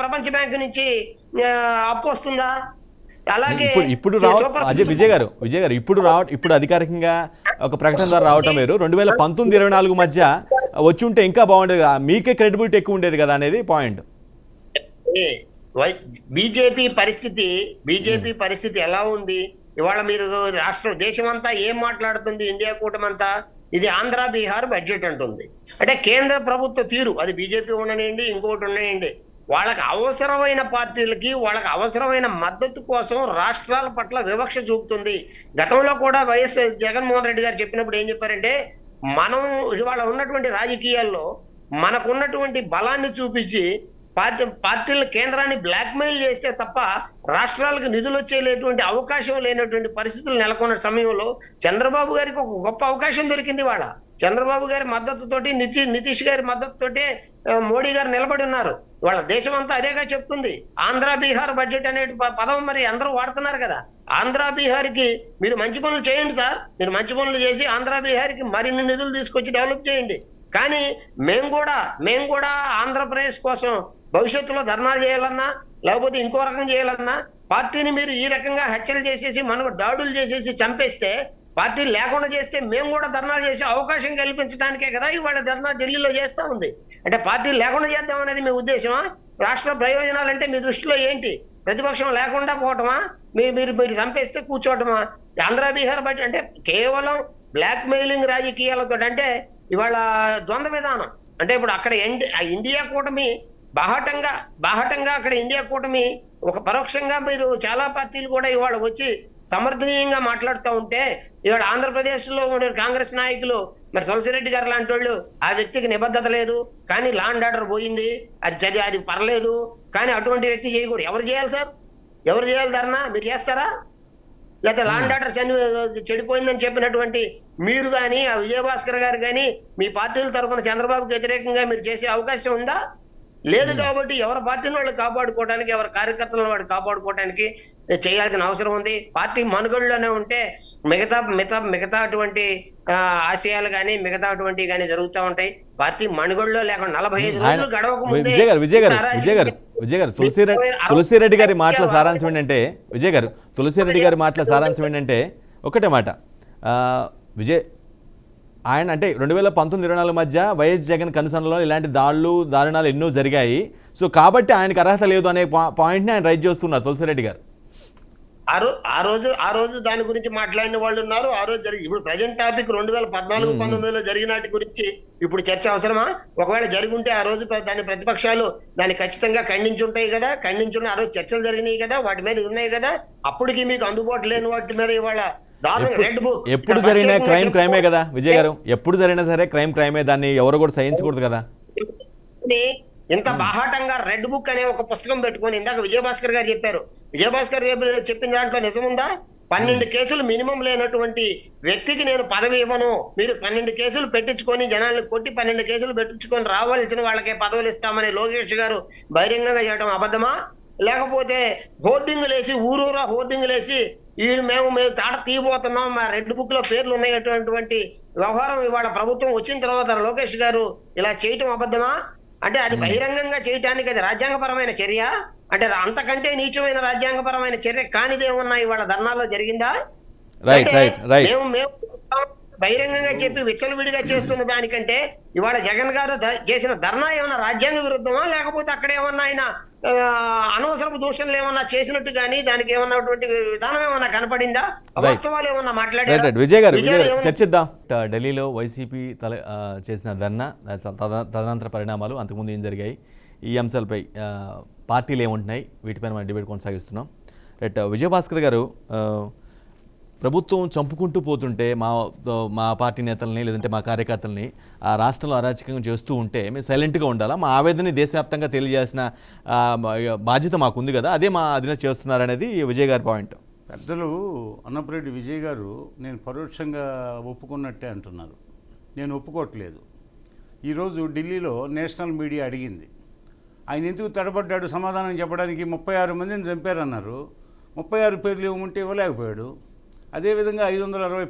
ప్రపంచ బ్యాంకు నుంచి అప్పు వస్తుందా? అలాగే ఇప్పుడు విజయ్ గారు ఇప్పుడు అధికారికంగా ఒక ప్రకటన ద్వారా రావటం వేరు. 2019-24 మధ్య వచ్చి ఉంటే ఇంకా బాగుండేది కదా, మీకే క్రెడిబిలిటీ ఎక్కువ ఉండేది కదా అనేది పాయింట్. బీజేపీ పరిస్థితి ఎలా ఉంది ఇవాళ? మీరు దేశం అంతా ఏం మాట్లాడుతుంది? ఇండియా కూటమంతా ఇది ఆంధ్ర బీహార్ బడ్జెట్ అంటుంది. అంటే కేంద్ర ప్రభుత్వ తీరు, అది బీజేపీ ఉండనివ్వండి, ఇంకోటి ఉండనివ్వండి, వాళ్ళకి అవసరమైన పార్టీలకి వాళ్ళకి అవసరమైన మద్దతు కోసం రాష్ట్రాల పట్ల వివక్ష చూపుతుంది. గతంలో కూడా వైఎస్ జగన్మోహన్ రెడ్డి గారు చెప్పినప్పుడు ఏం చెప్పారంటే, మనం ఇవాళ ఉన్నటువంటి రాజకీయాల్లో మనకున్నటువంటి బలాన్ని చూపించి పార్టీల కేంద్రాన్ని బ్లాక్మెయిల్ చేస్తే తప్ప రాష్ట్రాలకు నిధులు వచ్చేటువంటి అవకాశం లేనటువంటి పరిస్థితులు నెలకొన్న సమయంలో చంద్రబాబు గారికి ఒక గొప్ప అవకాశం దొరికింది. వాళ్ళ చంద్రబాబు గారి మద్దతుతోటి, నితీష్ గారి మద్దతుతోటి మోడీ గారు నిలబడి ఉన్నారు. వాళ్ళ దేశం అంతా అదేగా చెప్తుంది. ఆంధ్ర బీహార్ బడ్జెట్ అనే పదం మరి అందరూ వాడుతున్నారు కదా. ఆంధ్ర బీహార్కి మీరు మంచి పనులు చేయండి సార్, మీరు మంచి పనులు చేసి ఆంధ్ర బీహార్కి మరిన్ని నిధులు తీసుకొచ్చి డెవలప్ చేయండి. కానీ మేము కూడా ఆంధ్రప్రదేశ్ కోసం భవిష్యత్తులో ధర్నాలు చేయాలన్నా లేకపోతే ఇంకో రకం చేయాలన్నా పార్టీని మీరు ఈ రకంగా హత్యలు చేసేసి దాడులు చేసేసి చంపేస్తే, పార్టీ లేకుండా చేస్తే మేము కూడా ధర్నాలు చేసే అవకాశం కల్పించడానికే కదా ఇవాళ ధర్నా ఢిల్లీలో చేస్తా ఉంది. అంటే పార్టీ లేకుండా చేద్దాం అనేది మీ ఉద్దేశమా? రాష్ట్ర ప్రయోజనాలు అంటే మీ దృష్టిలో ఏంటి? ప్రతిపక్షం లేకుండా పోవటమా? మీరు చంపేస్తే కూర్చోవటమా? ఆంధ్ర బీహార్ బడ్జెట్ అంటే కేవలం బ్లాక్ మెయిలింగ్ రాజకీయాలతో, అంటే ఇవాళ ద్వంద్వ విధానం. అంటే ఇప్పుడు అక్కడ ఇండియా కూటమి బాహటంగా అక్కడ ఇండియా కూటమి ఒక పరోక్షంగా మీరు చాలా పార్టీలు కూడా ఇవాళ వచ్చి సమర్థనీయంగా మాట్లాడుతూ ఉంటే, ఇవాళ ఆంధ్రప్రదేశ్ లో కాంగ్రెస్ నాయకులు మరి తులసిరెడ్డి గారు లాంటి వాళ్ళు ఆ వ్యక్తికి నిబద్ధత లేదు కానీ లా అండ్ ఆర్డర్ పోయింది, అది పర్లేదు కానీ అటువంటి వ్యక్తి చేయకూడదు. ఎవరు చేయాలి సార్? ఎవరు చేయాలి ధర్నా? మీరు చేస్తారా? లేకపోతే లా అండ్ ఆర్డర్ చెడిపోయిందని చెప్పినటువంటి మీరు కానీ, ఆ విజయభాస్కర్ గారు కానీ మీ పార్టీల తరఫున చంద్రబాబుకి వ్యతిరేకంగా మీరు చేసే అవకాశం ఉందా? లేదు కాబట్టి ఎవరి పార్టీని వాళ్ళు కాపాడుకోవడానికి, ఎవరి కార్యకర్తలను వాడు కాపాడుకోవడానికి చేయాల్సిన అవసరం ఉంది. పార్టీ మనుగడలోనే ఉంటే మిగతా మిగతా మిగతా అటువంటి ఆశయాలు కానీ మిగతా అటువంటివి కానీ జరుగుతూ ఉంటాయి. పార్టీ మనుగడలో లేకుండా 45 రోజులు గడవక ముందే విజయ్ గారు తులసిరెడ్డి గారి మాటల సారాంశం ఏంటంటే తులసిరెడ్డి గారి మాటల సారాంశం ఏంటంటే ఒకటే మాట, విజయ్ ఆయన అంటే 2019-24 మధ్య వైఎస్ జగన్ కనుసనలో ఇలాంటి దారుణాలు ఎన్నో జరిగాయి. సో కాబట్టి ఆయనకు అర్హత లేదు అనే పాయింట్ని ఆయన రైజ్ చేస్తున్నారు తులసిరెడ్డి గారు. ఆ రోజు దాని గురించి మాట్లాడిన వాళ్ళు ఉన్నారు. ఆ రోజు ఇప్పుడు ప్రజెంట్ టాపిక్ 2014-19లో జరిగిన వాటి గురించి ఇప్పుడు చర్చ అవసరమా? ఒకవేళ జరుగుంటే ఆ రోజు దాని ప్రతిపక్షాలు దాన్ని ఖచ్చితంగా ఖండించుంటాయి కదా, ఖండించున్న ఆ రోజు చర్చలు జరిగినాయి కదా, వాటి మీద ఉన్నాయి కదా. అప్పటికి మీకు అందుబాటు లేని వాటి మీద ఇవాళ రెడ్ బుక్ ఎప్పుడు జరిగిన క్రైమే కదా విజయ్ గారు, ఎప్పుడు జరిగినా సరే క్రైమే, దాన్ని ఎవరు కూడా సహించకూడదు కదా. ఇంత బాహాటంగా రెడ్ బుక్ అనే ఒక పుస్తకం పెట్టుకొని ఇందాక విజయభాస్కర్ గారు చెప్పారు. విజయభాస్కర్ చెప్పిన దాంట్లో నిజముందా? 12 కేసులు మినిమం లేనటువంటి వ్యక్తికి నేను పదవి ఇవ్వను, మీరు 12 కేసులు పెట్టించుకొని జనాలను కొట్టి 12 కేసులు పెట్టించుకొని రావాల్సిన వాళ్ళకే పదవులు ఇస్తామని లోకేష్ గారు బహిరంగంగా చేయడం అబద్ధమా? లేకపోతే హోర్డింగ్లు వేసి ఊరూరా హోర్డింగ్లు వేసి మేము తాట తీయబోతున్నాం, మా రెడ్ బుక్ లో పేర్లు ఉన్నాయటువంటి వ్యవహారం ఇవాళ ప్రభుత్వం వచ్చిన తర్వాత లోకేష్ గారు ఇలా చేయటం అబద్ధమా? అంటే అది బహిరంగంగా చేయటానికి అది రాజ్యాంగపరమైన చర్య? అంటే అంతకంటే నీచమైన రాజ్యాంగపరమైన చర్య కానిదేమన్నా ఇవాళ ధర్నాల్లో జరిగిందా? మేము బహిరంగంగా చెప్పి విచ్చలవిడిగా చేస్తున్న దానికంటే ఇవాళ జగన్ గారు చేసిన ధర్నా ఏమన్నా రాజ్యాంగ విరుద్ధమా? లేకపోతే అక్కడ ఏమన్నా ఆయన అనవసరపు దూషణలు ఏమన్నా చేసినట్టు కానీ దానికి ఏమన్నటువంటి విధానం ఏమన్నా కనపడిందా? వాస్తవాలు ఏమన్నా మాట్లాడారు? విజయ్ గారు చర్చిద్దాం. ఢిల్లీలో వైసీపీ చేసిన ధర్నా, తదనంతర పరిణామాలు, అంతకుముందు ఏం జరిగాయి, ఈ అంశాలపై పార్టీలు ఏముంటున్నాయి, వీటిపైన మనం డిబేట్ కొనసాగిస్తున్నాం. విజయభాస్కర్ గారు, ప్రభుత్వం చంపుకుంటూ పోతుంటే మా పార్టీ నేతల్ని లేదంటే మా కార్యకర్తల్ని ఆ రాష్ట్రంలో అరాచకంగా చేస్తూ ఉంటే మేము సైలెంట్గా ఉండాలా? మా ఆవేదనని దేశవ్యాప్తంగా తెలియజేసిన బాధ్యత మాకుంది కదా, అదే మా అధినేత చేస్తున్నారనేది విజయ్ గారి పాయింట్. పెద్దలు అన్నపురెడ్డి విజయ్ గారు నేను పరోక్షంగా ఒప్పుకున్నట్టే అంటున్నారు. నేను ఒప్పుకోవట్లేదు. ఈరోజు ఢిల్లీలో నేషనల్ మీడియా అడిగింది, ఆయన ఎందుకు తడబడ్డాడు సమాధానం చెప్పడానికి? 36 మందిని చంపారన్నారు, 36 పేర్లు ఇవ్వమంటే ఇవ్వలేకపోయాడు. అదేవిధంగా 560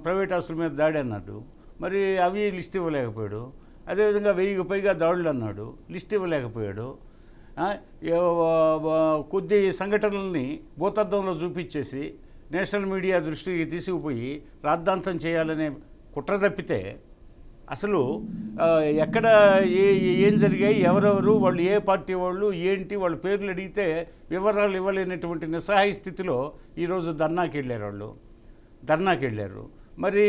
ప్రైవేట్ ఆస్తుల మీద దాడి అన్నాడు, మరి అవి లిస్ట్ ఇవ్వలేకపోయాడు. అదేవిధంగా 1000కి పైగా దాడులు అన్నాడు, లిస్ట్ ఇవ్వలేకపోయాడు. కొద్ది సంఘటనల్ని భూతద్దంలో చూపించేసి నేషనల్ మీడియా దృష్టికి తీసుకుపోయి రాద్ధాంతం చేయాలనే కుట్ర తప్పితే అసలు ఎక్కడ ఏం జరిగాయి, ఎవరెవరు, వాళ్ళు ఏ పార్టీ వాళ్ళు, ఏంటి వాళ్ళ పేర్లు అడిగితే వివరాలు ఇవ్వలేనటువంటి నిస్సహాయ స్థితిలో ఈరోజు ధర్నాకి వెళ్ళారు. మరి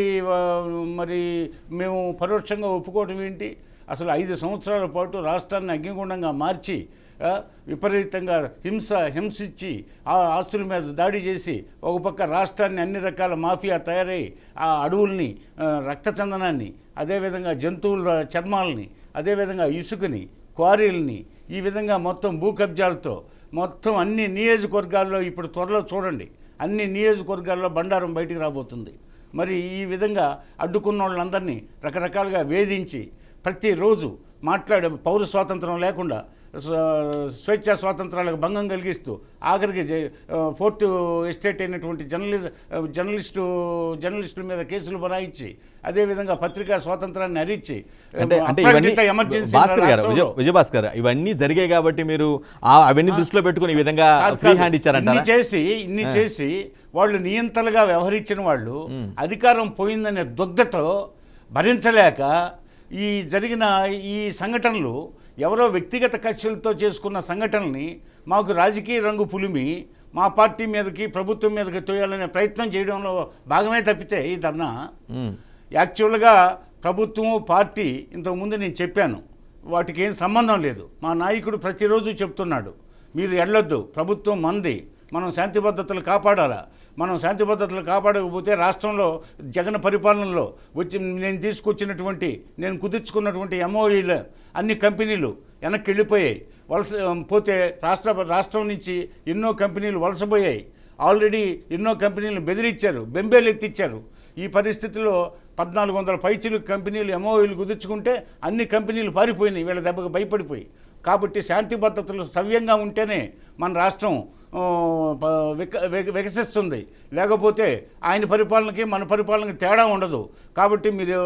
మేము పరోక్షంగా ఒప్పుకోవడం ఏంటి? అసలు 5 సంవత్సరాల పాటు రాష్ట్రాన్ని అగ్నిగుండంగా మార్చి విపరీతంగా హింసించి ఆ ఆస్తుల మీద దాడి చేసి ఒక పక్క రాష్ట్రాన్ని అన్ని రకాల మాఫియా తయారై ఆ అడవుల్ని, రక్తచందనాన్ని, అదేవిధంగా జంతువుల చర్మాలని, అదేవిధంగా ఇసుకని, క్వారీలని, ఈ విధంగా మొత్తం భూ కబ్జాలతో మొత్తం అన్ని నియోజకవర్గాల్లో ఇప్పుడు త్వరలో చూడండి అన్ని నియోజకవర్గాల్లో బండారం బయటికి రాబోతుంది. మరి ఈ విధంగా అడ్డుకున్న వాళ్ళందరినీ రకరకాలుగా వేధించి ప్రతిరోజు మాట్లాడే పౌర స్వాతంత్రం లేకుండా స్వేచ్ఛా స్వాతంత్రాలకు భంగం కలిగిస్తూ ఆఖరికి 4th ఎస్టేట్ అయినటువంటి జర్నలిస్టుల మీద కేసులు బనాయించి అదేవిధంగా పత్రికా స్వాతంత్రాన్ని హరించి విజయభాస్కర్ ఇవన్నీ జరిగాయి కాబట్టి మీరు అవన్నీ దృష్టిలో పెట్టుకుని ఈ విధంగా ఫ్రీ హ్యాండ్ ఇచ్చారంట. ఇన్ని చేసి వాళ్ళు నియంతలుగా వ్యవహరించిన వాళ్ళు అధికారం పోయిందనే దుగ్ధతో భరించలేక ఈ జరిగిన ఈ సంఘటనలు ఎవరో వ్యక్తిగత కక్షలతో చేసుకున్న సంఘటనల్ని మాకు రాజకీయ రంగు పులిమి మా పార్టీ మీదకి ప్రభుత్వం మీదకి తోయాలనే ప్రయత్నం చేయడంలో భాగమే తప్పితే ఈ ధర్నా యాక్చువల్గా ప్రభుత్వము పార్టీ ఇంతకుముందు నేను చెప్పాను వాటికి ఏం సంబంధం లేదు. మా నాయకుడు ప్రతిరోజు చెప్తున్నాడు, మీరు వెళ్ళొద్దు, ప్రభుత్వం మంది, మనం శాంతి భద్రతలు కాపాడాలా. మనం శాంతి భద్రతలు కాపాడకపోతే రాష్ట్రంలో జగన్ పరిపాలనలో నేను కుదుర్చుకున్నటువంటి ఎంఓఈలు అన్ని కంపెనీలు వెనక్కి వెళ్ళిపోయాయి, పోతే రాష్ట్రం నుంచి ఎన్నో కంపెనీలు వలసపోయాయి. ఆల్రెడీ ఎన్నో కంపెనీలు బెదిరించారు, బెంబేలు ఎత్తిచ్చారు. ఈ పరిస్థితిలో 1400 పైచిలు కంపెనీలు ఎంఓయూలు కుదుర్చుకుంటే అన్ని కంపెనీలు పారిపోయినాయి వీళ్ళ దెబ్బకు భయపడిపోయి. కాబట్టి శాంతి భద్రతలు సవ్యంగా ఉంటేనే మన రాష్ట్రం వికసిస్తుంది. లేకపోతే ఆయన పరిపాలనకి మన పరిపాలనకి తేడా ఉండదు. కాబట్టి మీరు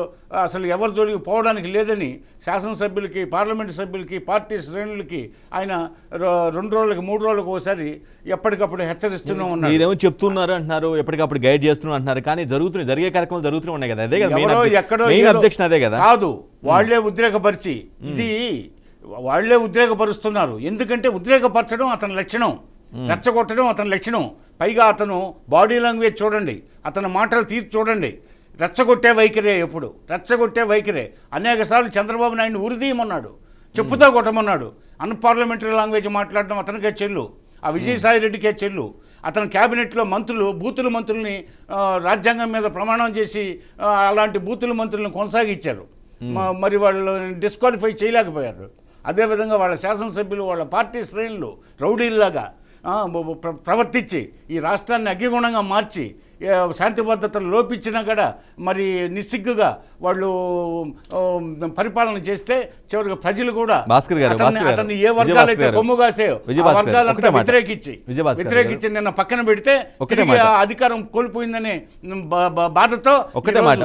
అసలు ఎవరి జోలికి పోవడానికి లేదని శాసనసభ్యులకి, పార్లమెంటు సభ్యులకి, పార్టీ శ్రేణులకి ఆయన 2 రోజులకి 3 రోజులకు ఒకసారి ఎప్పటికప్పుడు హెచ్చరిస్తూనే ఉన్నారు. మీరేమో చెప్తున్నారు అంటున్నారు, ఎప్పటికప్పుడు గైడ్ చేస్తున్నారు అంటున్నారు, కానీ జరిగే కార్యక్రమాలు జరుగుతూనే ఉన్నాయి కదా. అదే కదా ఎక్కడో అబ్జెక్షన్, అదే కదా. కాదు, వాళ్లే ఉద్రేకపరిచి ఇది వాళ్లే ఉద్రేకపరుస్తున్నారు. ఎందుకంటే ఉద్రేకపరచడం అతని లక్షణం, రెచ్చగొట్టడం అతని లక్షణం. పైగా అతను బాడీ లాంగ్వేజ్ చూడండి, అతని మాటలు తీర్చి చూడండి. రెచ్చగొట్టే వైఖరే, ఎప్పుడు రెచ్చగొట్టే వైఖరే. అనేక సార్లు చంద్రబాబు నాయుడిని ఉరిదీయమన్నాడు, చెప్పుతో కొట్టమన్నాడు. అన్పార్లమెంటరీ లాంగ్వేజ్ మాట్లాడడం అతనికే చెల్లు, ఆ విజయసాయి రెడ్డికే చెల్లు. అతని క్యాబినెట్లో మంత్రులు బూతుల మంత్రుల్ని రాజ్యాంగం మీద ప్రమాణం చేసి అలాంటి బూతుల మంత్రులను కొనసాగించారు. మరి వాళ్ళు డిస్క్వాలిఫై చేయలేకపోయారు. అదేవిధంగా వాళ్ళ శాసనసభ్యులు, వాళ్ళ పార్టీ శ్రేణులు రౌడీల్లాగా ప్రవర్తించి ఈ రాష్ట్రాన్ని అగ్గిగుణంగా మార్చి శాంతి భద్రతలు లోపించినా కూడా మరి నిస్సిగ్గుగా వాళ్ళు పరిపాలన చేస్తే చివరికి ప్రజలు కూడా అతన్ని ఏ వర్గాలైతే కొమ్ముగాసే వర్గాలంతా వ్యతిరేకించి నిన్న పక్కన పెడితే అధికారం కోల్పోయిందనే బాధతో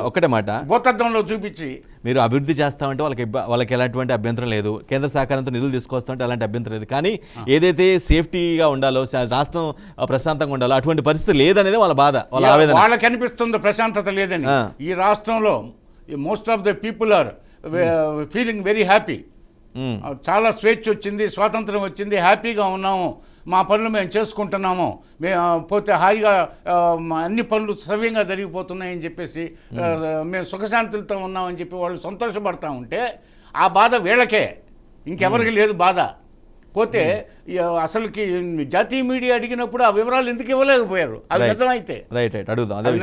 ఒకటే మాట భూతద్దంలో చూపించి మీరు అభివృద్ధి చేస్తామంటే వాళ్ళకి ఎలాంటి అభ్యంతరం లేదు, కేంద్ర సహకారంతో నిధులు తీసుకొస్తామంటే అలాంటి అభ్యంతరం లేదు. కానీ ఏదైతే సేఫ్టీగా ఉండాలో, రాష్ట్రం ప్రశాంతంగా ఉండాలో అటువంటి పరిస్థితి లేదనేది వాళ్ళ బాధ, వాళ్ళ ఆవేదన. వాళ్ళకి అనిపిస్తుంది ప్రశాంతత లేదని. ఈ రాష్ట్రంలో most of the people are feeling very happy. చాలా స్వేచ్ఛ వచ్చింది, స్వాతంత్రం వచ్చింది, హ్యాపీగా ఉన్నాము, మా పనులు మేము చేసుకుంటున్నాము, పోతే హాయిగా అన్ని పనులు సవ్యంగా జరిగిపోతున్నాయని చెప్పేసి మేము సుఖశాంతులతో ఉన్నామని చెప్పి వాళ్ళు సంతోషపడతా ఉంటే ఆ బాధ వీళ్ళకే, ఇంకెవరికి లేదు బాధ. పోతే అసలుకి జాతీయ మీడియా అడిగినప్పుడు ఆ వివరాలు ఎందుకు ఇవ్వలేకపోయారు? అది నిజమైతే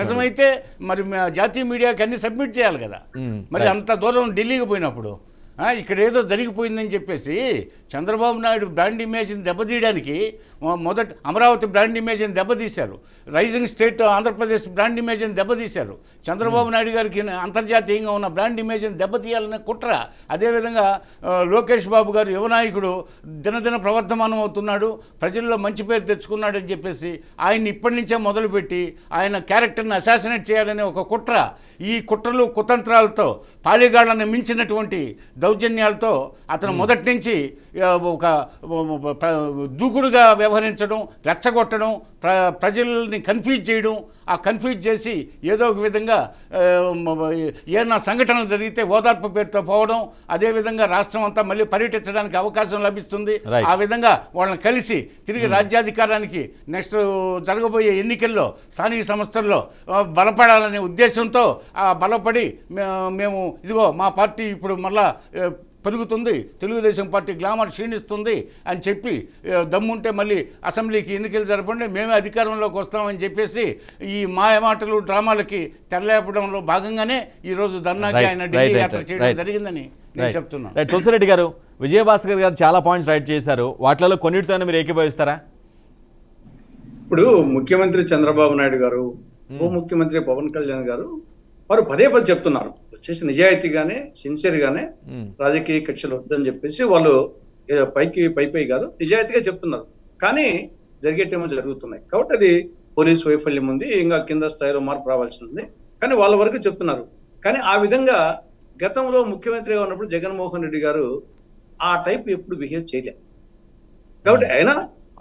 నిజమైతే మరి జాతీయ మీడియాకి అన్ని సబ్మిట్ చేయాలి కదా. మరి అంత దూరం ఢిల్లీకి పోయినప్పుడు ఇక్కడ ఏదో జరిగిపోయిందని చెప్పేసి చంద్రబాబు నాయుడు బ్రాండ్ ఇమేజ్ని దెబ్బతీయడానికి మొదట అమరావతి బ్రాండ్ ఇమేజ్ని దెబ్బతీశారు, రైజింగ్ స్టేట్ ఆంధ్రప్రదేశ్ బ్రాండ్ ఇమేజ్ని దెబ్బతీశారు, చంద్రబాబు నాయుడు గారికి అంతర్జాతీయంగా ఉన్న బ్రాండ్ ఇమేజ్ని దెబ్బతీయాలనే కుట్ర. అదేవిధంగా లోకేష్ బాబు గారు యువనాయకుడు దినదిన ప్రవర్ధమానం అవుతున్నాడు, ప్రజల్లో మంచి పేరు తెచ్చుకున్నాడని చెప్పేసి ఆయన్ని ఇప్పటి నుంచే మొదలుపెట్టి ఆయన క్యారెక్టర్ని అసాసినేట్ చేయాలనే ఒక కుట్ర. ఈ కుట్రలు కుతంత్రాలతో పాలిగాళ్లను మించినటువంటి దౌర్జన్యాలతో అతను మొదటి నుంచి ఒక దూకుడుగా వ్యవహరించడం, రెచ్చగొట్టడం, ప్రజల్ని కన్ఫ్యూజ్ చేయడం, ఆ కన్ఫ్యూజ్ చేసి ఏదో ఒక విధంగా ఏదైనా సంఘటనలు జరిగితే ఓదార్పు పేరుతో పోవడం, అదేవిధంగా రాష్ట్రం అంతా మళ్ళీ పర్యటించడానికి అవకాశం లభిస్తుంది. ఆ విధంగా వాళ్ళని కలిసి తిరిగి రాజ్యాధికారానికి నెక్స్ట్ జరగబోయే ఎన్నికల్లో స్థానిక సంస్థల్లో బలపడాలనే ఉద్దేశంతో బలపడి మేము ఇదిగో మా పార్టీ ఇప్పుడు మళ్ళా పెరుగుతుంది, తెలుగుదేశం పార్టీ గ్లామర్ క్షీణిస్తుంది అని చెప్పి దమ్ముంటే మళ్ళీ అసెంబ్లీకి ఎన్నికలు జరపండి, మేమే అధికారంలోకి వస్తామని చెప్పేసి ఈ మాయమాటలు డ్రామాలకి తెరలేపడంలో భాగంగానే ఈరోజు ధర్నాకి ఆయన ఢిల్లీ యాత్ర చేయడం జరిగిందని నేను చెప్తున్నాను. తులసిరెడ్డి గారు, విజయభాస్కర్ గారు చాలా పాయింట్స్ రైట్ చేశారు, వాటిలో కొన్నిటితోనే మీరు ఏకీభవిస్తారా? ఇప్పుడు ముఖ్యమంత్రి చంద్రబాబు నాయుడు గారు, ఉప ముఖ్యమంత్రి పవన్ కళ్యాణ్ గారు వారు పదే చెప్తున్నారు వచ్చేసి నిజాయితీగానే, సిన్సియర్గానే రాజకీయ కక్షలు వద్దని చెప్పేసి వాళ్ళు పై కాదు నిజాయితీగా చెప్తున్నారు. కానీ జరిగేటేమో జరుగుతున్నాయి. కాబట్టి అది పోలీస్ వైఫల్యం ఉంది, ఇంకా కింద స్థాయిలో మార్పు రావాల్సి ఉంది. కానీ వాళ్ళ వరకు చెప్తున్నారు. కానీ ఆ విధంగా గతంలో ముఖ్యమంత్రిగా ఉన్నప్పుడు జగన్మోహన్ రెడ్డి గారు ఆ టైప్ ఎప్పుడు బిహేవ్ చేయలేదు. కాబట్టి అయినా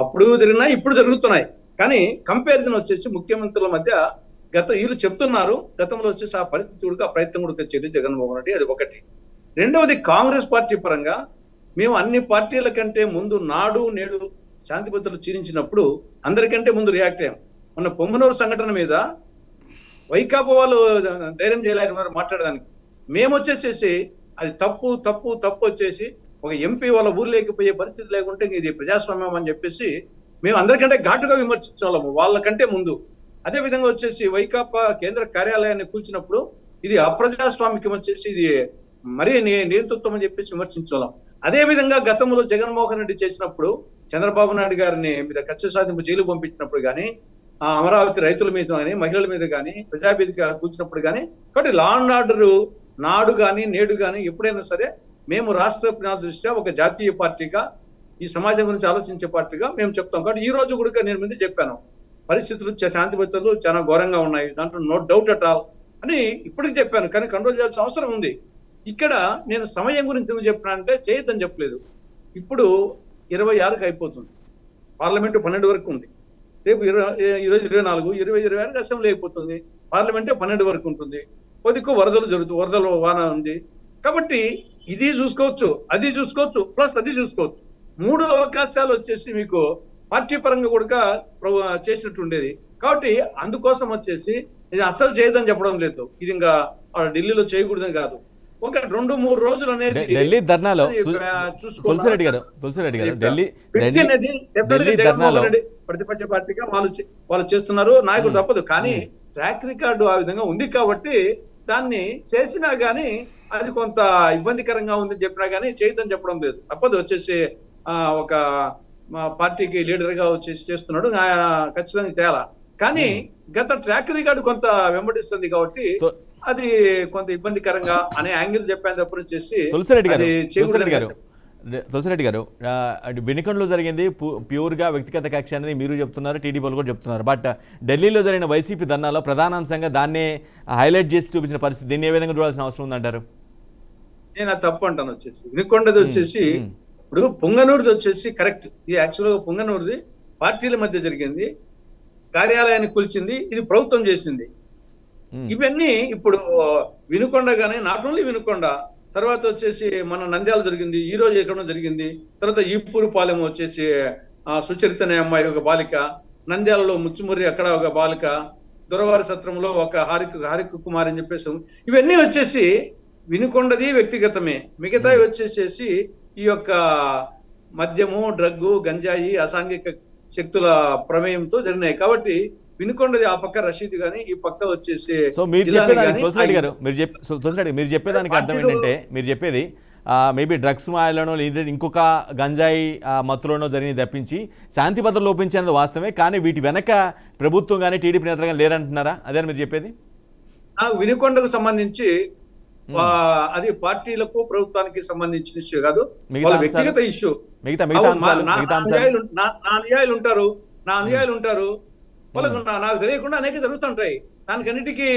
అప్పుడు జరిగినా ఇప్పుడు జరుగుతున్నాయి. కానీ కంపారిజన్ వచ్చేసి ముఖ్యమంత్రుల మధ్య వీళ్ళు చెప్తున్నారు, గతంలో వచ్చేసి ఆ పరిస్థితి కూడా ఆ ప్రయత్నం కూడా తెచ్చేది జగన్మోహన్ రెడ్డి. అది ఒకటి. రెండవది, కాంగ్రెస్ పార్టీ పరంగా మేము అన్ని పార్టీల కంటే ముందు నాడు నేడు శాంతి భద్రతలు క్షీణించినప్పుడు అందరికంటే ముందు రియాక్ట్ అయ్యాం. మొన్న పొంగనూరు సంఘటన మీద వైకాపా వాళ్ళు ధైర్యం చేయలేకపోయారు మాట్లాడడానికి. మేము వచ్చేసేసి అది తప్పు తప్పు తప్పు వచ్చేసి ఒక ఎంపీ వాళ్ళ ఊర్లోకి పోయే పరిస్థితి లేకుంటే ఇది ప్రజాస్వామ్యం అని చెప్పేసి మేము అందరికంటే ఘాటుగా విమర్శించాము వాళ్ళకంటే ముందు. అదే విధంగా వచ్చేసి వైకాపా కేంద్ర కార్యాలయాన్ని కూల్చినప్పుడు ఇది అప్రజాస్వామికం వచ్చేసి ఇది మరీ నేతృత్వం అని చెప్పేసి విమర్శించాం. అదే విధంగా గతంలో జగన్మోహన్ రెడ్డి చేసినప్పుడు చంద్రబాబు నాయుడు గారిని మీద కక్ష సాధింపు జైలు పంపించినప్పుడు కానీ ఆ అమరావతి రైతుల మీద కానీ మహిళల మీద కానీ ప్రజావేదిక కూర్చున్నప్పుడు కానీ. కాబట్టి లా అండ్ ఆర్డర్ నాడు కానీ నేడు కానీ ఎప్పుడైనా సరే మేము రాష్ట్ర ప్రజల దృష్ట్యా ఒక జాతీయ పార్టీగా ఈ సమాజం గురించి ఆలోచించే పార్టీగా మేము చెప్తాం. కాబట్టి ఈ రోజు కూడా నేను ముందు చెప్పాను, పరిస్థితులు శాంతి భద్రతలు చాలా ఘోరంగా ఉన్నాయి, దాంట్లో నో డౌట్ అట్ ఆల్ అని ఇప్పటికి చెప్పాను. కానీ కంట్రోల్ చేయాల్సిన అవసరం ఉంది. ఇక్కడ నేను సమయం గురించి ఎందుకు చెప్పినా అంటే చేయొద్దని చెప్పలేదు. ఇప్పుడు 26కి అయిపోతుంది, పార్లమెంటు 12 వరకు ఉంది. రేపు ఈరోజు 24, 26 అసెంబ్లీ అయిపోతుంది, పార్లమెంటే 12 వరకు ఉంటుంది. కొద్దిగా వరదలు వాన ఉంది. కాబట్టి ఇది చూసుకోవచ్చు, అది చూసుకోవచ్చు, ప్లస్ అది చూసుకోవచ్చు. 3 అవకాశాలు వచ్చేసి మీకు పార్టీ పరంగా కూడా చేసినట్టు ఉండేది. కాబట్టి అందుకోసం వచ్చేసి ఇది అస్సలు చేయదని చెప్పడం లేదు. ఇది ఇంకా ఢిల్లీలో చేయకూడదని కాదు, ఒక 2-3 రోజులు అనేది ఢిల్లీ ధర్నాలో తులసిరెడ్డి గారు ఢిల్లీ ధర్నాలో ప్రతిపక్ష పార్టీగా వాళ్ళు చేస్తున్నారు, నాయకుడు తప్పదు. కానీ ట్రాక్ రికార్డు ఆ విధంగా ఉంది కాబట్టి దాన్ని చేసినా గానీ అది కొంత ఇబ్బందికరంగా ఉందని చెప్పినా గానీ చేయదని చెప్పడం లేదు. తప్పదు, వచ్చేసి ఒక పార్టీకి లీడర్ గా వచ్చేసి చేస్తున్నాడు, ఖచ్చితంగా చేయాలా. కానీ గత ట్రాక్ రికార్డు కొంత వెంబడిస్తుంది కాబట్టి అది కొంత ఇబ్బందికరంగా అనే యాంగిల్ చెప్పాను తప్పని చేసి తులసిరెడ్డి గారు వినుకొండలో జరిగింది ప్యూర్గా వ్యక్తిగత కక్ష అనేది మీరు చెప్తున్నారు, టీడీపీ వాళ్ళు కూడా చెప్తున్నారు. బట్ ఢిల్లీలో జరిగిన వైసీపీ ధర్నాలో ప్రధానాంశంగా దాన్నే హైలైట్ చేసి చూపించిన పరిస్థితి, దీన్ని ఏ విధంగా చూడాల్సిన అవసరం ఉందంటారు? నేను అది తప్పు అంటాను. వచ్చేసి వినుకొండది వచ్చేసి ఇప్పుడు పొంగనూరుది వచ్చేసి కరెక్ట్. ఇది యాక్చువల్గా పొంగనూరుది పార్టీల మధ్య జరిగింది, కార్యాలయాన్ని కూల్చింది, ఇది ప్రభుత్వం చేసింది. ఇవన్నీ ఇప్పుడు వినుకొండ కానీ నాట్ ఓన్లీ వినుకొండ, తర్వాత వచ్చేసి మన నంద్యాల జరిగింది, ఈ రోజు ఎక్కడో జరిగింది, తర్వాత ఈపూరుపాలెం వచ్చేసి సుచరిత అనే అమ్మాయి ఒక బాలిక, నంద్యాలలో ముచ్చుమురి అక్కడ ఒక బాలిక, దొరవారి సత్రంలో ఒక హారిక కుమార్ అని చెప్పేసి ఇవన్నీ వచ్చేసి వినుకొండది వ్యక్తిగతమే. మిగతావి వచ్చేసేసి ఈ యొక్క మద్యము, డ్రగ్గు, గంజాయి, అసాంఘిక శక్తుల ప్రమేయంతో జరిగినాయి. కాబట్టి వినుకొండది ఆ పక్క రషీద్ గాని ఈ పక్క వచ్చేసి. సో మీరు చెప్పేదానికి తులసిరెడ్డి గారు మీరు చెప్పేదానికి అర్థం ఏంటంటే, మీరు చెప్పేది మేబీ డ్రగ్స్ మాయలోనో లేదా ఇంకొక గంజాయి మత్తులోనో జరిగింది తప్పించి శాంతి భద్రత లోపించేది వాస్తవమే, కానీ వీటి వెనక ప్రభుత్వం కానీ టీడీపీ నేతలు కానీ లేరంటున్నారా? అదే మీరు చెప్పేది? వినుకొండకు సంబంధించి అది పార్టీలకు ప్రభుత్వానికి సంబంధించిన ఇష్యూ కాదు, వాళ్ళ వ్యక్తిగత ఇష్యూ. నా అనుయాయులు ఉంటారు, వాళ్ళకు నాకు తెలియకుండా అనేక జరుగుతుంటాయి. దానికన్నిటికీ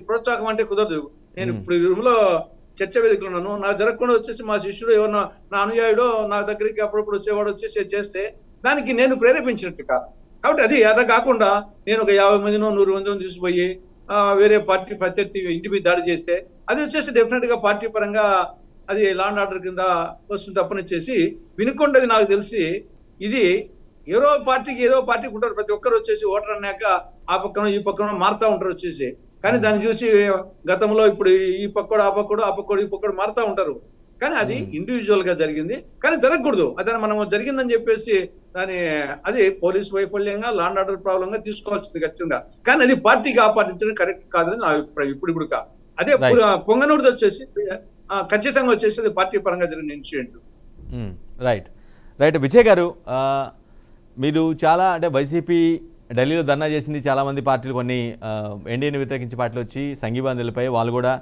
ప్రోత్సాహం అంటే కుదరదు. నేను ఇప్పుడు ఈ రూమ్ లో చర్చ వేదికలు ఉన్నాను, నాకు జరగకుండా వచ్చేసి మా శిష్యుడు ఎవరన్నా నా అనుయాయుడు నా దగ్గరికి అప్పుడప్పుడు వచ్చేవాడు వచ్చేసి చేస్తే దానికి నేను ప్రేరేపించినట్టు కాదు. కాబట్టి అది అలా కాకుండా నేను ఒక 50 మందినో 100 మందినో తీసుకుపోయి వేరే పార్టీ ప్రత్యర్థి ఇంటి మీద దాడి చేస్తే అది వచ్చేసి డెఫినెట్ గా పార్టీ పరంగా అది లా అండ్ ఆర్డర్ కింద వస్తుంది తప్పనిచ్చేసి. వినుకొండది నాకు తెలిసి ఇది ఏదో పార్టీకి ఉంటారు, ప్రతి ఒక్కరు వచ్చేసి ఓటర్ అన్నాక ఆ పక్కన ఈ పక్కన మారుతా ఉంటారు వచ్చేసి. కానీ దాన్ని చూసి గతంలో ఇప్పుడు ఈ పక్కడు ఆ పక్కడు ఈ పక్కడు మారుతా ఉంటారు. కానీ అది ఇండివిజువల్ గా జరిగింది, కానీ జరగకూడదు. అదే మనం జరిగిందని చెప్పేసి అది పోలీసు వైఫల్యంగా, లా అండ్ ఆర్డర్ ప్రాబ్లం గా తీసుకోవాల్సింది ఖచ్చితంగా. కానీ అది పార్టీకి ఆపాదించడం కరెక్ట్ కాదని నా అభిప్రాయం. ఇప్పుడు అదే పొంగనూరుది వచ్చేసి ఖచ్చితంగా వచ్చేసి అది పార్టీ పరంగా జరిగిన ఇన్సిడెంట్. రైట్ విజయ్ గారు, మీరు చాలా అంటే వైసీపీ ఢిల్లీలో ధర్నా చేసింది, చాలామంది పార్టీలు కొన్ని ఎన్డీఏని వ్యతిరేకించే పార్టీలు వచ్చి సంఘీభావం తెలిపాయి. వాళ్ళు కూడా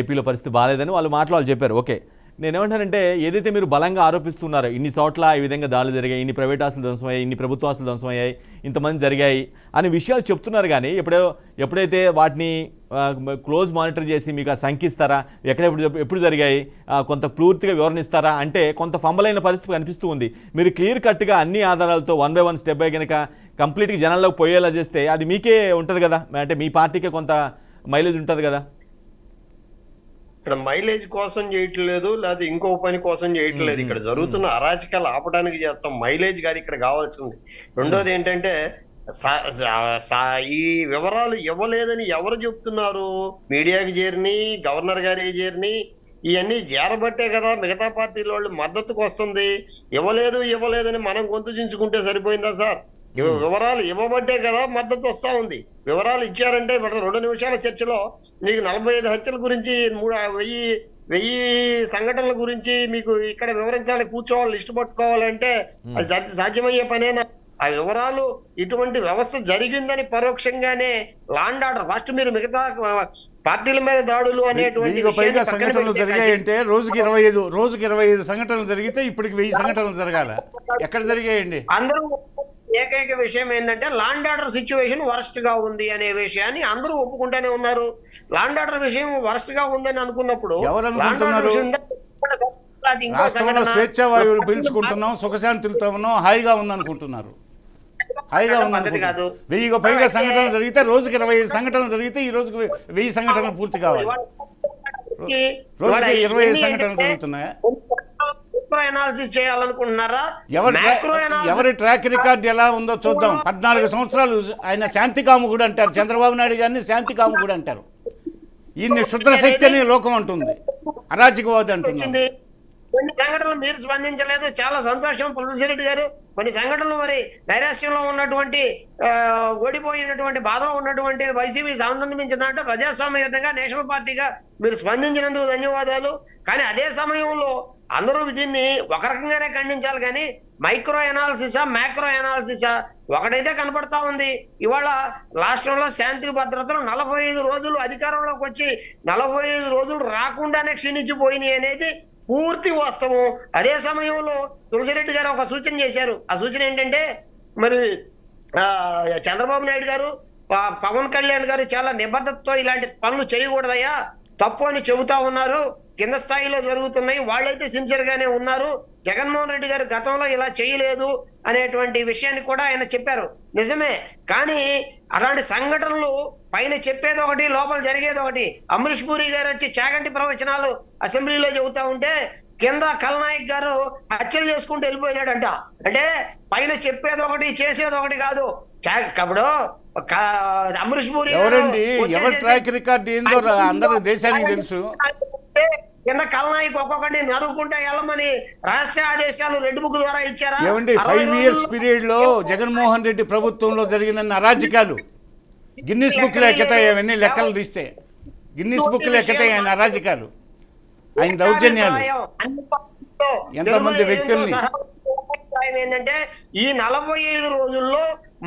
ఏపీలో పరిస్థితి బాగాలేదని వాళ్ళు చెప్పారు. ఓకే, నేనేమంటానంటే ఏదైతే మీరు బలంగా ఆరోపిస్తున్నారో ఇన్ని చోట్ల ఈ విధంగా దాడులు జరిగాయి, ఇన్ని ప్రైవేట్ ఆస్తులు ధ్వంసమయ్యాయి, ఇన్ని ప్రభుత్వ ఆస్తులు ధ్వంసమయ్యాయి, ఇంతమంది జరిగాయి అనే విషయాలు చెప్తున్నారు. కానీ ఎప్పుడైతే వాటిని క్లోజ్ మానిటర్ చేసి మీకు శంకిస్తారా, ఎప్పుడు జరిగాయి కొంత పూర్తిగా వివరణిస్తారా అంటే కొంత ఫంబలైన పరిస్థితి కనిపిస్తూ ఉంది. మీరు క్లియర్ కట్గా అన్ని ఆధారాలతో 1 by 1 స్టెప్ బై కనుక కంప్లీట్గా జనాల్లోకి పోయేలా చేస్తే అది మీకే ఉంటుంది కదా, అంటే మీ పార్టీకే కొంత మైలేజ్ ఉంటుంది కదా. ఇక్కడ మైలేజ్ కోసం చేయట్లేదు, లేదా ఇంకో పని కోసం చేయట్లేదు. ఇక్కడ జరుగుతున్న అరాచకాలు ఆపడానికి చేస్తాం, మైలేజ్ కాదు ఇక్కడ కావాల్సింది. రెండోది ఏంటంటే ఈ వివరాలు ఇవ్వలేదని ఎవరు చెప్తున్నారు? మీడియాకి చేరిని, గవర్నర్ గారికి చేరిని, ఇవన్నీ చేరబట్టే కదా మిగతా పార్టీల వాళ్ళు మద్దతుకు వస్తుంది. ఇవ్వలేదని మనం గొంతు చించుకుంటే సరిపోయిందా సార్? వివరాలు ఇవ్వబట్టే కదా మద్దతు వస్తా ఉంది. వివరాలు ఇచ్చారంటే 2 నిమిషాల చర్చలో మీకు 45 హత్యల గురించి 1000 సంఘటనల గురించి మీకు ఇక్కడ వివరించాలి, కూర్చోవాలి, లిస్టు పట్టుకోవాలంటే అది సాధ్యమయ్యే పనేనా? ఆ వివరాలు ఇటువంటి వ్యవస్థ జరిగిందని పరోక్షంగానే లాండ్ ఆర్డర్ ఫస్ట్ మీరు మిగతా పార్టీల మీద దాడులు అనేటువంటి వెయ్యికి పైగా విషయాన్ని పక్కన సంఘటనలు పెడితే జరిగాయంటే రోజుకి 25 సంఘటనలు జరిగితే ఇప్పటికి 1000 సంఘటనలు జరగాల. ఎక్కడ జరిగాయండి? అందరూ ఏకైక విషయం ఏంటంటే లాండ్ ఆర్డర్ సిచ్యువేషన్ వరస్ట్ గా ఉంది అనే విషయాన్ని అందరూ ఒప్పుకుంటూనే ఉన్నారు. లాండ్ ఆర్డర్ విషయం వరస్ట్ గా ఉందని అనుకున్నప్పుడు ఎవరు land order అనుకుంటున్నారు? విషయం అది ఇంకో రాష్ట్రంలో సంఘటన. స్వేచ్ఛా వాయువులు పీల్చుకుంటున్నాం, సుఖశాంతులతో ఉన్నాం, హాయిగా ఉందనుకుంటున్నారు. హాయిగా పద్ధతి కాదు. ఉందనుకుంటున్నారు. 1000కి పైగా సంఘటనలు జరిగితే రోజుకి 25 సంఘటనలు జరిగితే ఈ రోజుకి 1000 సంఘటనలు పూర్తి కావాలి. రోజుకి 25 సంఘటనలు జరుగుతున్నాయా? అనాలిసిస్ చేయాలనుకుంటున్నారా? ఎవరి ట్రాక్ రికార్డ్ ఎలా ఉందో చూద్దాం. 14 సంవత్సరాలు ఆయన శాంతి కాముకుడు అంటారు, చంద్రబాబు నాయుడు గారిని శాంతి కాముకుడు అంటారు. ఈయన్ని శుద్ర శక్తి అని లోకం అంటుంది, అరాచకవాది అంటుంది. కొన్ని సంఘటనలు మీరు స్పందించలేదు, చాలా సంతోషం పులసిరెడ్డి గారు. కొన్ని సంఘటనలు మరి నైరాశ్యంలో ఉన్నటువంటి ఓడిపోయినటువంటి బాధలో ఉన్నటువంటి వైసీపీ సంబంధించినట్టు ప్రజాస్వామ్యయుతంగా నేషనల్ పార్టీగా మీరు స్పందించినందుకు ధన్యవాదాలు. కానీ అదే సమయంలో అందరూ దీన్ని ఒక రకంగానే ఖండించాలి, కానీ మైక్రో ఎనాలిసిసా మ్యాక్రో ఎనాలిసిసా ఒకటైతే కనపడతా ఉంది. ఇవాళ రాష్ట్రంలో శాంతి భద్రతలు 45 రోజులు అధికారంలోకి వచ్చి 45 రోజులు రాకుండానే క్షీణించిపోయినాయి అనేది పూర్తి వాస్తవం. అదే సమయంలో తులసిరెడ్డి గారు ఒక సూచన చేశారు. ఆ సూచన ఏంటంటే మరి చంద్రబాబు నాయుడు గారు పవన్ కళ్యాణ్ గారు చాలా నిబద్ధతతో ఇలాంటి పనులు చేయకూడదయ్యా, తప్పు అని చెబుతా ఉన్నారు. కింద స్థాయిలో జరుగుతున్నాయి, వాళ్ళైతే సిన్సియర్ గానే ఉన్నారు. జగన్మోహన్ రెడ్డి గారు గతంలో ఇలా చేయలేదు అనేటువంటి విషయాన్ని కూడా ఆయన చెప్పారు. నిజమే, కానీ అలాంటి సంఘటనలు పైన చెప్పేది ఒకటి, లోపల జరిగేది ఒకటి. అమరీష్ పూరి గారు వచ్చి చాగంటి ప్రవచనాలు అసెంబ్లీలో చెబుతా ఉంటే కింద కల్నాయక్ గారు హత్యలు చేసుకుంటూ వెళ్ళిపోయినాడంట. అంటే పైన చెప్పేది ఒకటి, చేసేది ఒకటి కాదు. ఇప్పుడు అమరీష్ పూరి ఎవరండి, ఎవరి ట్రాక్ రికార్డ్ ఏందో అందరూ దేశానికి తెలుసు. కింద కల్నాయక్ ఒక్కొక్కటి నరుక్కుంటే వెళ్ళమని రహస్య ఆదేశాలు రెడ్ బుక్ ద్వారా ఇచ్చారా? ఏమండి, 5 years పీరియడ్ లో జగన్మోహన్ రెడ్డి ప్రభుత్వంలో జరిగిన అరాజకాలు గిన్నిస్ బుక్ లో ఎక్కతాయి. అవన్నీ లెక్కలు తీస్తే గిన్నిస్ బుక్ లో ఎక్కతాయి ఆయన అరాజకాలు, ఆయన దౌర్జన్యాలు, ఎంతమంది వ్యక్తుల్ని. ఏంటంటే ఈ 45 రోజుల్లో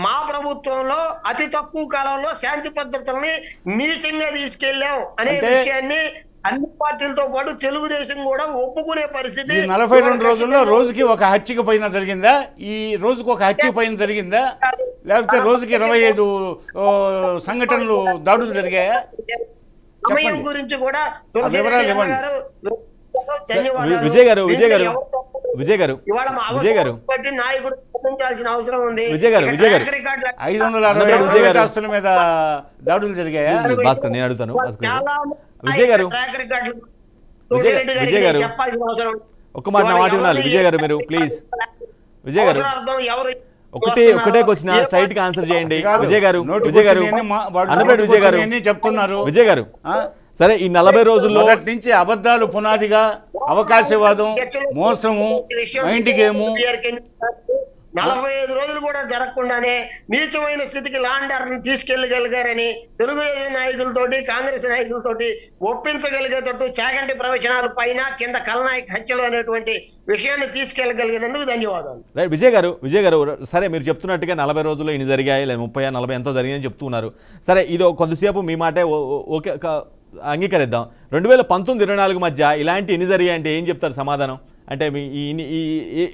మా ప్రభుత్వంలో అతి తక్కువ కాలంలో శాంతి భద్రతల్ని నీచంగా తీసుకెళ్లాం అనే విషయాన్ని అన్ని పార్టీలతో పాటు తెలుగుదేశం కూడా ఒప్పుకునే పరిస్థితి. 42 రోజుల్లో రోజుకి ఒక హత్యకు పైన జరిగిందా? ఈ రోజుకు ఒక హత్యకు పైన జరిగిందా? లేకపోతే రోజుకి 25 సంఘటనలు దాడులు జరిగాయా? సమయం గురించి కూడా వివరాలు ఇవ్వండి. విజయ్ గారు నాయకుడు స్పందించాల్సిన అవసరం ఉంది. విజయ్ గారు 560 ఆస్తుల మీద దాడులు జరిగాయా? భాస్కర్, నేను అడుగుతాను. విజయ్ గారు చెప్పాల్సిన అవసరం. ఒక్క మాట నా మాట వినాలి విజయ్ గారు, మీరు ప్లీజ్. విజయ్ గారు ఒకటే క్వశ్చన్ స్ట్రైట్ గా ఆన్సర్ చేయండి. విజయ్ గారు చెప్తున్నారు. విజయ్ గారు సరే, ఈ 40 రోజుల్లో నుంచి అబద్ధాలు పునాదిగా, అవకాశవాదం, మోసము, మైండ్ గేము, 45 రోజులు కూడా జరగకుండానే నీచమైన స్థితికి లాండ్ ఆర్డర్ని తీసుకెళ్లగలిగారని తెలుగుదేశం నాయకులతోటి కాంగ్రెస్ నాయకులతోటి ఒప్పించగలిగేటట్టు చాగంటి ప్రవచనాల పైన కింద కల్నాయక్ హత్యలు అనేటువంటి విషయాన్ని తీసుకెళ్లగలిగినందుకు ధన్యవాదాలు. రైట్ విజయ్ గారు సరే, మీరు చెప్తున్నట్టుగా 40 రోజుల్లో ఇన్ని జరిగాయి, లేదా 30 40 ఎంతో జరిగాయని చెప్తున్నారు. సరే, ఇది కొంతసేపు మీ మాటే ఓకే అంగీకరిద్దాం. 2019 24 మధ్య ఇలాంటి ఎన్ని జరిగాయి అంటే ఏం చెప్తారు సమాధానం? అంటే మీ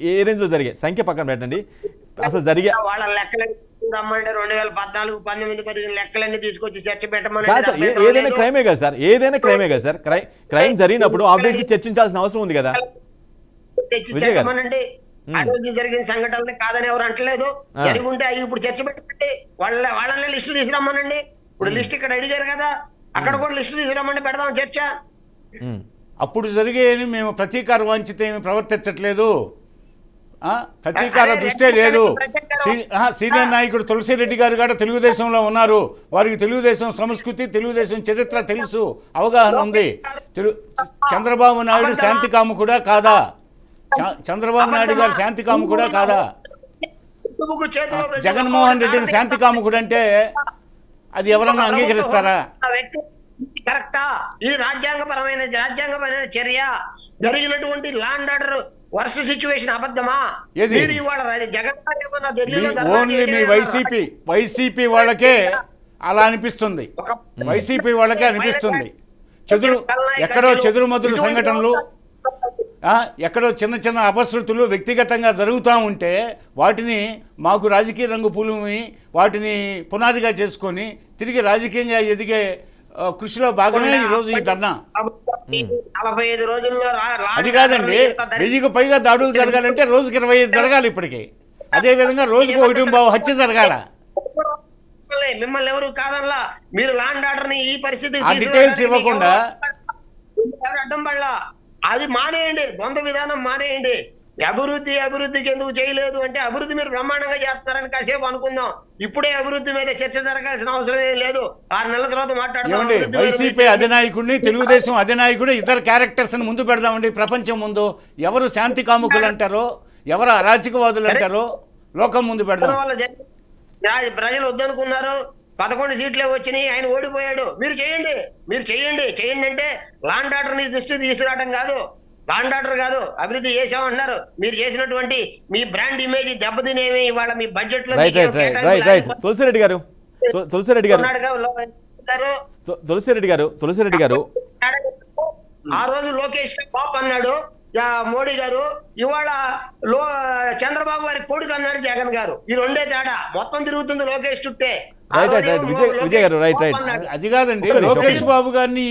ఏ రేంజ్లో జరిగాయి సంఖ్య పక్కన పెట్టండి, అసలు జరిగే వాళ్ళ లెక్కలన్నీ 2014-19 జరిగిన లెక్కలన్నీ తీసుకొచ్చి చర్చ పెట్టమని. ఏదైనా క్రైమే కదా సార్, ఏదైనా క్రైమే కదా సార్. క్రైమ్ జరిగినప్పుడు ఆబ్వియస్లీ చర్చించాల్సిన అవసరం ఉంది కదా. చెప్పమనండి, ఆ రోజు జరిగిన సంఘటనలు కాదని ఎవరు అంటలేదు. జరిగి ఉంటే అవి ఇప్పుడు చర్చ పెట్టండి. వాళ్ళని లిస్టు తీసుకురమ్మనండి. ఇప్పుడు లిస్ట్ ఇక్కడ అడిగారు కదా, అక్కడ కూడా లిస్టు తీసుకురమ్మండి, పెడదాం చర్చ. అప్పుడు జరిగేని మేము ప్రతీకార వాంఛిత ఏమి ప్రవర్తించట్లేదు, ప్రతీకార దృష్టే లేదు. సీనియర్ నాయకుడు తులసిరెడ్డి గారు కూడా తెలుగుదేశంలో ఉన్నారు. వారికి తెలుగుదేశం సంస్కృతి, తెలుగుదేశం చరిత్ర తెలుసు, అవగాహన ఉంది. చంద్రబాబు నాయుడు శాంతి కాముకుడా కాదా? చంద్రబాబు నాయుడు గారు శాంతి కాముకుడా కాదా? జగన్మోహన్ రెడ్డిని శాంతి కాముకుడు అంటే అది ఎవరన్నా అంగీకరిస్తారా? కరెక్టా? ఇది రాజ్యాంగపరమైన చర్య. జరిగినటువంటి లాండ్ ఆర్డర్ వర్స్ట్ సిచ్యువేషన్ అబద్ధమా? ఏది? మీరు ఇవాళ జగన్ గారు ఏమన్నా ఢిల్లీలో ఓన్లీ మీ వైసీపీ వాళ్ళకే అలా అనిపిస్తుంది. వైసీపీ వాళ్ళకే అనిపిస్తుంది. ఎక్కడో చెదురుమదురు సంఘటనలు, ఎక్కడో చిన్న చిన్న అపశృతులు వ్యక్తిగతంగా జరుగుతూ ఉంటే వాటిని మాకు రాజకీయ రంగు పూలుమి వాటిని పునాదిగా చేసుకొని తిరిగి రాజకీయంగా ఎదిగే కృషిలో భాగమే ఈరోజు ఈ ధర్నా. 45 రోజుల్లో అది కాదండి, 1000కి పైగా దాడులు జరగాలంటే రోజుకి 25 జరగాలి ఇప్పటికి. అదేవిధంగా రోజుకు 1.5 హత్య జరగాల. మిమ్మల్ని ఎవరు కాదనలా, మీరు లాండ్ ఆర్డర్ ని ఈ పరిస్థితి ఆ డీటెయిల్స్ ఇవ్వకుండా అడ్డం పడలా. అది మానేయండి, ద్వంద్వ విధానం మానేయండి. అభివృద్ధికి ఎందుకు చేయలేదు అంటే అభివృద్ధి మీరు బ్రహ్మాండంగా చేస్తారని కాసేపు అనుకుందాం. ఇప్పుడే అభివృద్ధి మీద చర్చ జరగాల్సిన అవసరం ఏం లేదు. 6 నెలల తర్వాత మాట్లాడదాం. వైసీపీ అధినాయకుడిని తెలుగుదేశం అధినాయకుడు ఇద్దరు క్యారెక్టర్స్ ని ముందు పెడదామండి ప్రపంచం ముందు. ఎవరు శాంతి కాముకులు అంటారో, ఎవరు అరాచకవాదులు అంటారో లోకం ముందు పెడదాం. ప్రజలు వద్దనుకున్నారు, 11 సీట్లే వచ్చినాయి, ఆయన ఓడిపోయాడు. మీరు చేయండి అంటే లాండ్ ఆర్డర్ ని దృష్టి తీసుకురావడం కాదు, లాండ్ ఆర్డర్ కాదు, అభివృద్ధి చేశామన్నారు. మీరు చేసినటువంటి మీ బ్రాండ్ ఇమేజ్ దెబ్బతినేమి ఇవాళ మీ బడ్జెట్ లో తులసిరెడ్డి గారు ఆ రోజు లోకేష్ పాప్ అన్నాడు మోడీ గారు, ఇవాళ చంద్రబాబు గారి కొడుకు అన్నాడు జగన్ గారు. ఈ రెండే తేడా, మొత్తం తిరుగుతుంది లోకేష్ చుట్టే. విజయ్ గారు అది కాదండి, లోకేష్ బాబు గారిని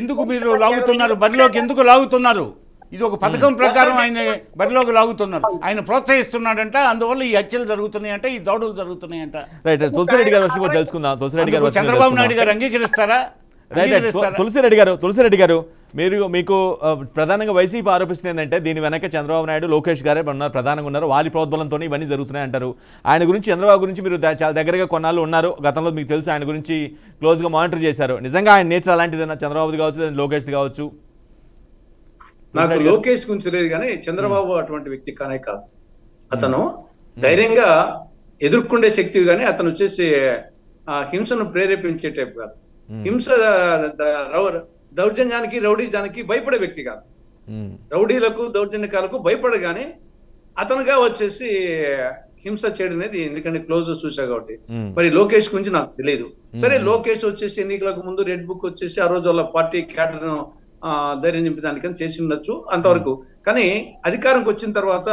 ఎందుకు మీరు లాగుతున్నారు, బరిలోకి ఎందుకు లాగుతున్నారు? ఇది ఒక పథకం ప్రకారం ఆయన బరిలోకి లాగుతున్నారు, ఆయన ప్రోత్సహిస్తున్నాడంట. అందువల్ల ఈ హత్యలు జరుగుతున్నాయంట, ఈ దాడులు జరుగుతున్నాయంట. తులసిరెడ్డి గారు తెలుసుకుందాం. చంద్రబాబు నాయుడు గారు అంగీకరిస్తారా? తులసిరెడ్డి గారు మీకు ప్రధానంగా వైసీపీ ఆరోపిస్తుంది ఏంటంటే దీని వెనక చంద్రబాబు నాయుడు, లోకేష్ గారే ప్రధానంగా ఉన్నారు, వారి ప్రోద్బలంతో ఇవన్నీ జరుగుతున్నాయి అంటారు. ఆయన గురించి, చంద్రబాబు గురించి మీరు చాలా దగ్గరగా కొన్నాళ్ళు ఉన్నారు, గతంలో మీకు తెలుసు, ఆయన గురించి క్లోజ్గా మానిటర్ చేశారు. నిజంగా ఆయన నేచర్ అలాంటిదన్నా, చంద్రబాబుది కావచ్చు, లోకేష్ది కావచ్చు? నాకు లోకేష్ గురించి తెలియదు కానీ చంద్రబాబు అటువంటి వ్యక్తి కానే కాదు. అతను ధైర్యంగా ఎదుర్కొండే శక్తి, కానీ అతను వచ్చేసి హింసను ప్రేరేపించే టైప్ కాదు. హింస దౌర్జన్యానికి, రౌడీజానికి భయపడే వ్యక్తి కాదు. రౌడీలకు, దౌర్జన్యకాలకు భయపడ, కానీ అతనుగా వచ్చేసి హింస చేయడం అనేది, ఎందుకంటే క్లోజ్ చూసా కాబట్టి. మరి లోకేష్ గురించి నాకు తెలియదు. సరే, లోకేష్ వచ్చేసి ఎన్నికలకు ముందు రెడ్ బుక్ వచ్చేసి ఆ రోజు వాళ్ళ పార్టీ క్యాడర్ ధైర్యం నింపడానికని చేసి ఉండొచ్చు అంతవరకు. కానీ అధికారంకి వచ్చిన తర్వాత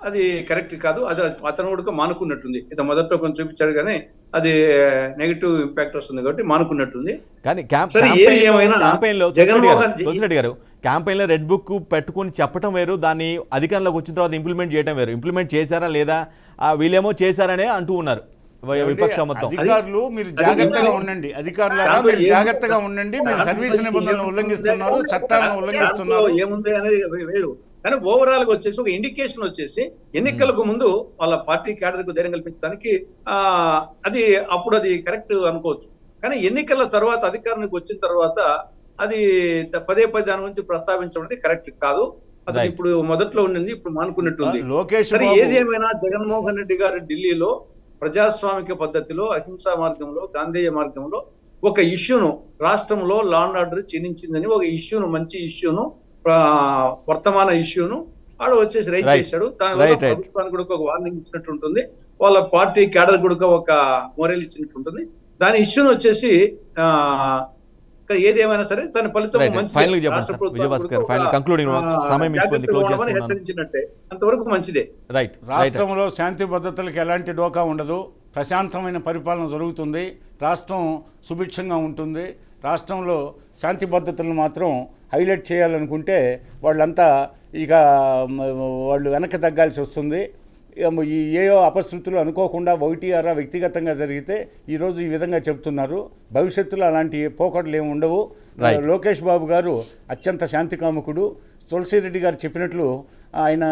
అది కరెక్ట్ కాదు. అది అతను కూడా మానుకున్నట్టుంది. ఇది మొదట్లో కొంచెం చూపించాడు, కానీ అది నెగిటివ్ ఇంపాక్ట్ వస్తుంది కాబట్టి మానుకున్నట్టుంది. కానీ క్యాంపెయిన్ లో రెడ్ బుక్ పెట్టుకుని చెప్పడం వేరు, దాన్ని అధికారంలోకి వచ్చిన తర్వాత ఇంప్లిమెంట్ చేయడం వేరు. ఇంప్లిమెంట్ చేశారా లేదా, వీళ్ళేమో చేశారనే అంటూ ఉన్నారు విపక్ష మొత్తం. అధికారులు మీరు జాగ్రత్తగా ఉండండి, అధికారులారా మీరు జాగ్రత్తగా ఉండండి. మీరు సర్వీస్ నిబంధనలు ఉల్లంఘిస్తున్నారు, చట్టాలను ఉల్లంఘిస్తున్నారు. ఏముంది అనేది వేరు, కానీ ఓవరాల్ గా వచ్చేసి ఒక ఇండికేషన్ వచ్చేసి ఎన్నికలకు ముందు వాళ్ళ పార్టీ క్యాడర్ కు ధైర్యం కల్పించడానికి అది అప్పుడు అది కరెక్ట్ అనుకోవచ్చు. కానీ ఎన్నికల తర్వాత, అధికారానికి వచ్చిన తర్వాత అది పదే దాని గురించి ప్రస్తావించడం అనేది కరెక్ట్ కాదు. అతను ఇప్పుడు మొదట్లో ఉండింది, ఇప్పుడు మానుకున్నట్టుంది. సరే, ఏది ఏమైనా జగన్మోహన్ రెడ్డి గారు ఢిల్లీలో ప్రజాస్వామిక పద్ధతిలో, అహింసా మార్గంలో, గాంధేయ మార్గంలో ఒక ఇష్యూను, రాష్ట్రంలో లాండ్ ఆర్డర్ క్షీణించిందని ఒక ఇష్యూను, మంచి ఇష్యూను, వర్తమాన ఇష్యూను ఆడ వచ్చేసి రైట్ చేశాడు. దానివల్ల ప్రభుత్వానికి కూడా ఒక వార్నింగ్ ఇచ్చినట్టు ఉంటుంది, వాళ్ళ పార్టీ క్యాడర్ కూడా ఒక మోరల్ ఇచ్చినట్టు ఉంటుంది. దాని ఇష్యూను వచ్చేసి ఏది ఏమైనా సరే తన ఫలితం హెచ్చరించినట్టే, అంతవరకు మంచిదే. రాష్ట్రంలో శాంతి భద్రతలకు ఎలాంటి డోకా ఉండదు, ప్రశాంతమైన పరిపాలన జరుగుతుంది, రాష్ట్రం సుభిక్షంగా ఉంటుంది. రాష్ట్రంలో శాంతి భద్రతలను మాత్రం హైలైట్ చేయాలనుకుంటే వాళ్ళంతా ఇక వాళ్ళు వెనక్కి తగ్గాల్సి వస్తుంది. ఏయో అపశృతులు అనుకోకుండా ఒకటి అరా వ్యక్తిగతంగా జరిగితే ఈరోజు ఈ విధంగా చెప్తున్నారు. భవిష్యత్తులో అలాంటి పోకడలు ఏమి ఉండవు. లోకేష్ బాబు గారు అత్యంత శాంతి కాముకుడు. తులసిరెడ్డి గారు చెప్పినట్లు ఆయన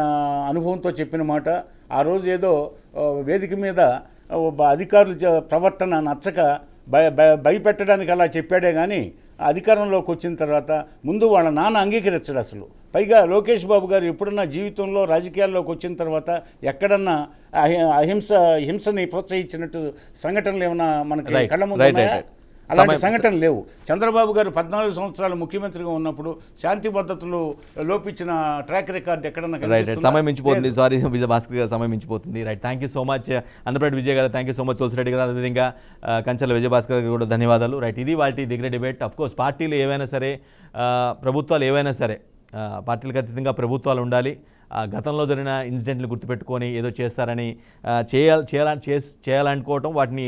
అనుభవంతో చెప్పిన మాట. ఆ రోజు ఏదో వేదిక మీద అధికారుల ప్రవర్తన నచ్చక భయపెట్టడానికి అలా చెప్పాడే కానీ అధికారంలోకి వచ్చిన తర్వాత ముందు వాళ్ళ నాన్న అంగీకరించడు అసలు. పైగా లోకేష్ బాబు గారు ఎప్పుడన్నా జీవితంలో రాజకీయాల్లోకి వచ్చిన తర్వాత ఎక్కడన్నా హింసని ప్రోత్సహించినట్టు సంఘటనలు ఏమన్నా మనకి కళ్ళ ముందు ఉన్నాయా? అలాంటి సంఘటనలు లేవు. చంద్రబాబు గారు 14 సంవత్సరాలు ముఖ్యమంత్రిగా ఉన్నప్పుడు శాంతి భద్రతలు లోపించిన ట్రాక్ రికార్డ్ ఎక్కడన్నా రైట్ కనిపిస్తుందా? సమయం మించిపోతుంది. లేదు. సారీ విజయ భాస్కర్ గారు, సమయం మించిపోతుంది. Right, thank you so much Annapareddy Vijay గారు, thank you so much Tulasireddy గారు, అదేవిధంగా కంచెల విజయ భాస్కర్ గారికి కూడా ధన్యవాదాలు. రైట్, ఇది వాటి దిగ్ర డిబేట్. అఫ్ కోర్స్ పార్టీలు ఏవైనా సరే, ప్రభుత్వాలు ఏవైనా సరే, పార్టీలకు అతీతంగా ప్రభుత్వాలు ఉండాలి. గతంలో జరిగిన ఇన్సిడెంట్లు గుర్తుపెట్టుకొని ఏదో చేస్తారని చేయాలనుకోవటం, వాటిని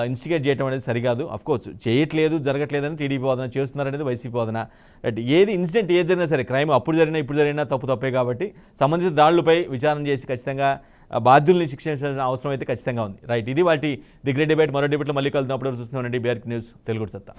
ఇన్స్టిగేట్ చేయడం అనేది సరికాదు. అఫ్కోర్స్ చేయట్లేదు, జరగట్లేదని టీడీపీ వాదన, చేస్తున్నారనేది వైసీపీ వాదన. రైట్, ఏది ఇన్సిడెంట్ ఏది జరిగినా సరే, క్రైమ్ అప్పుడు జరిగినా ఇప్పుడు జరిగినా తప్పే కాబట్టి సంబంధిత దాడులపై విచారణ చేసి ఖచ్చితంగా బాధ్యుల్ని శిక్షించాల్సిన అవసరం అయితే ఖచ్చితంగా ఉంది. రైట్, ఇది వాటి ది గ్రేట్ డిబేట్. మరో డిబేట్లో మళ్ళీ కలుద్దాం. అప్పుడు చూస్తున్నానండి బీఆర్కే న్యూస్ తెలుగు సత్తా.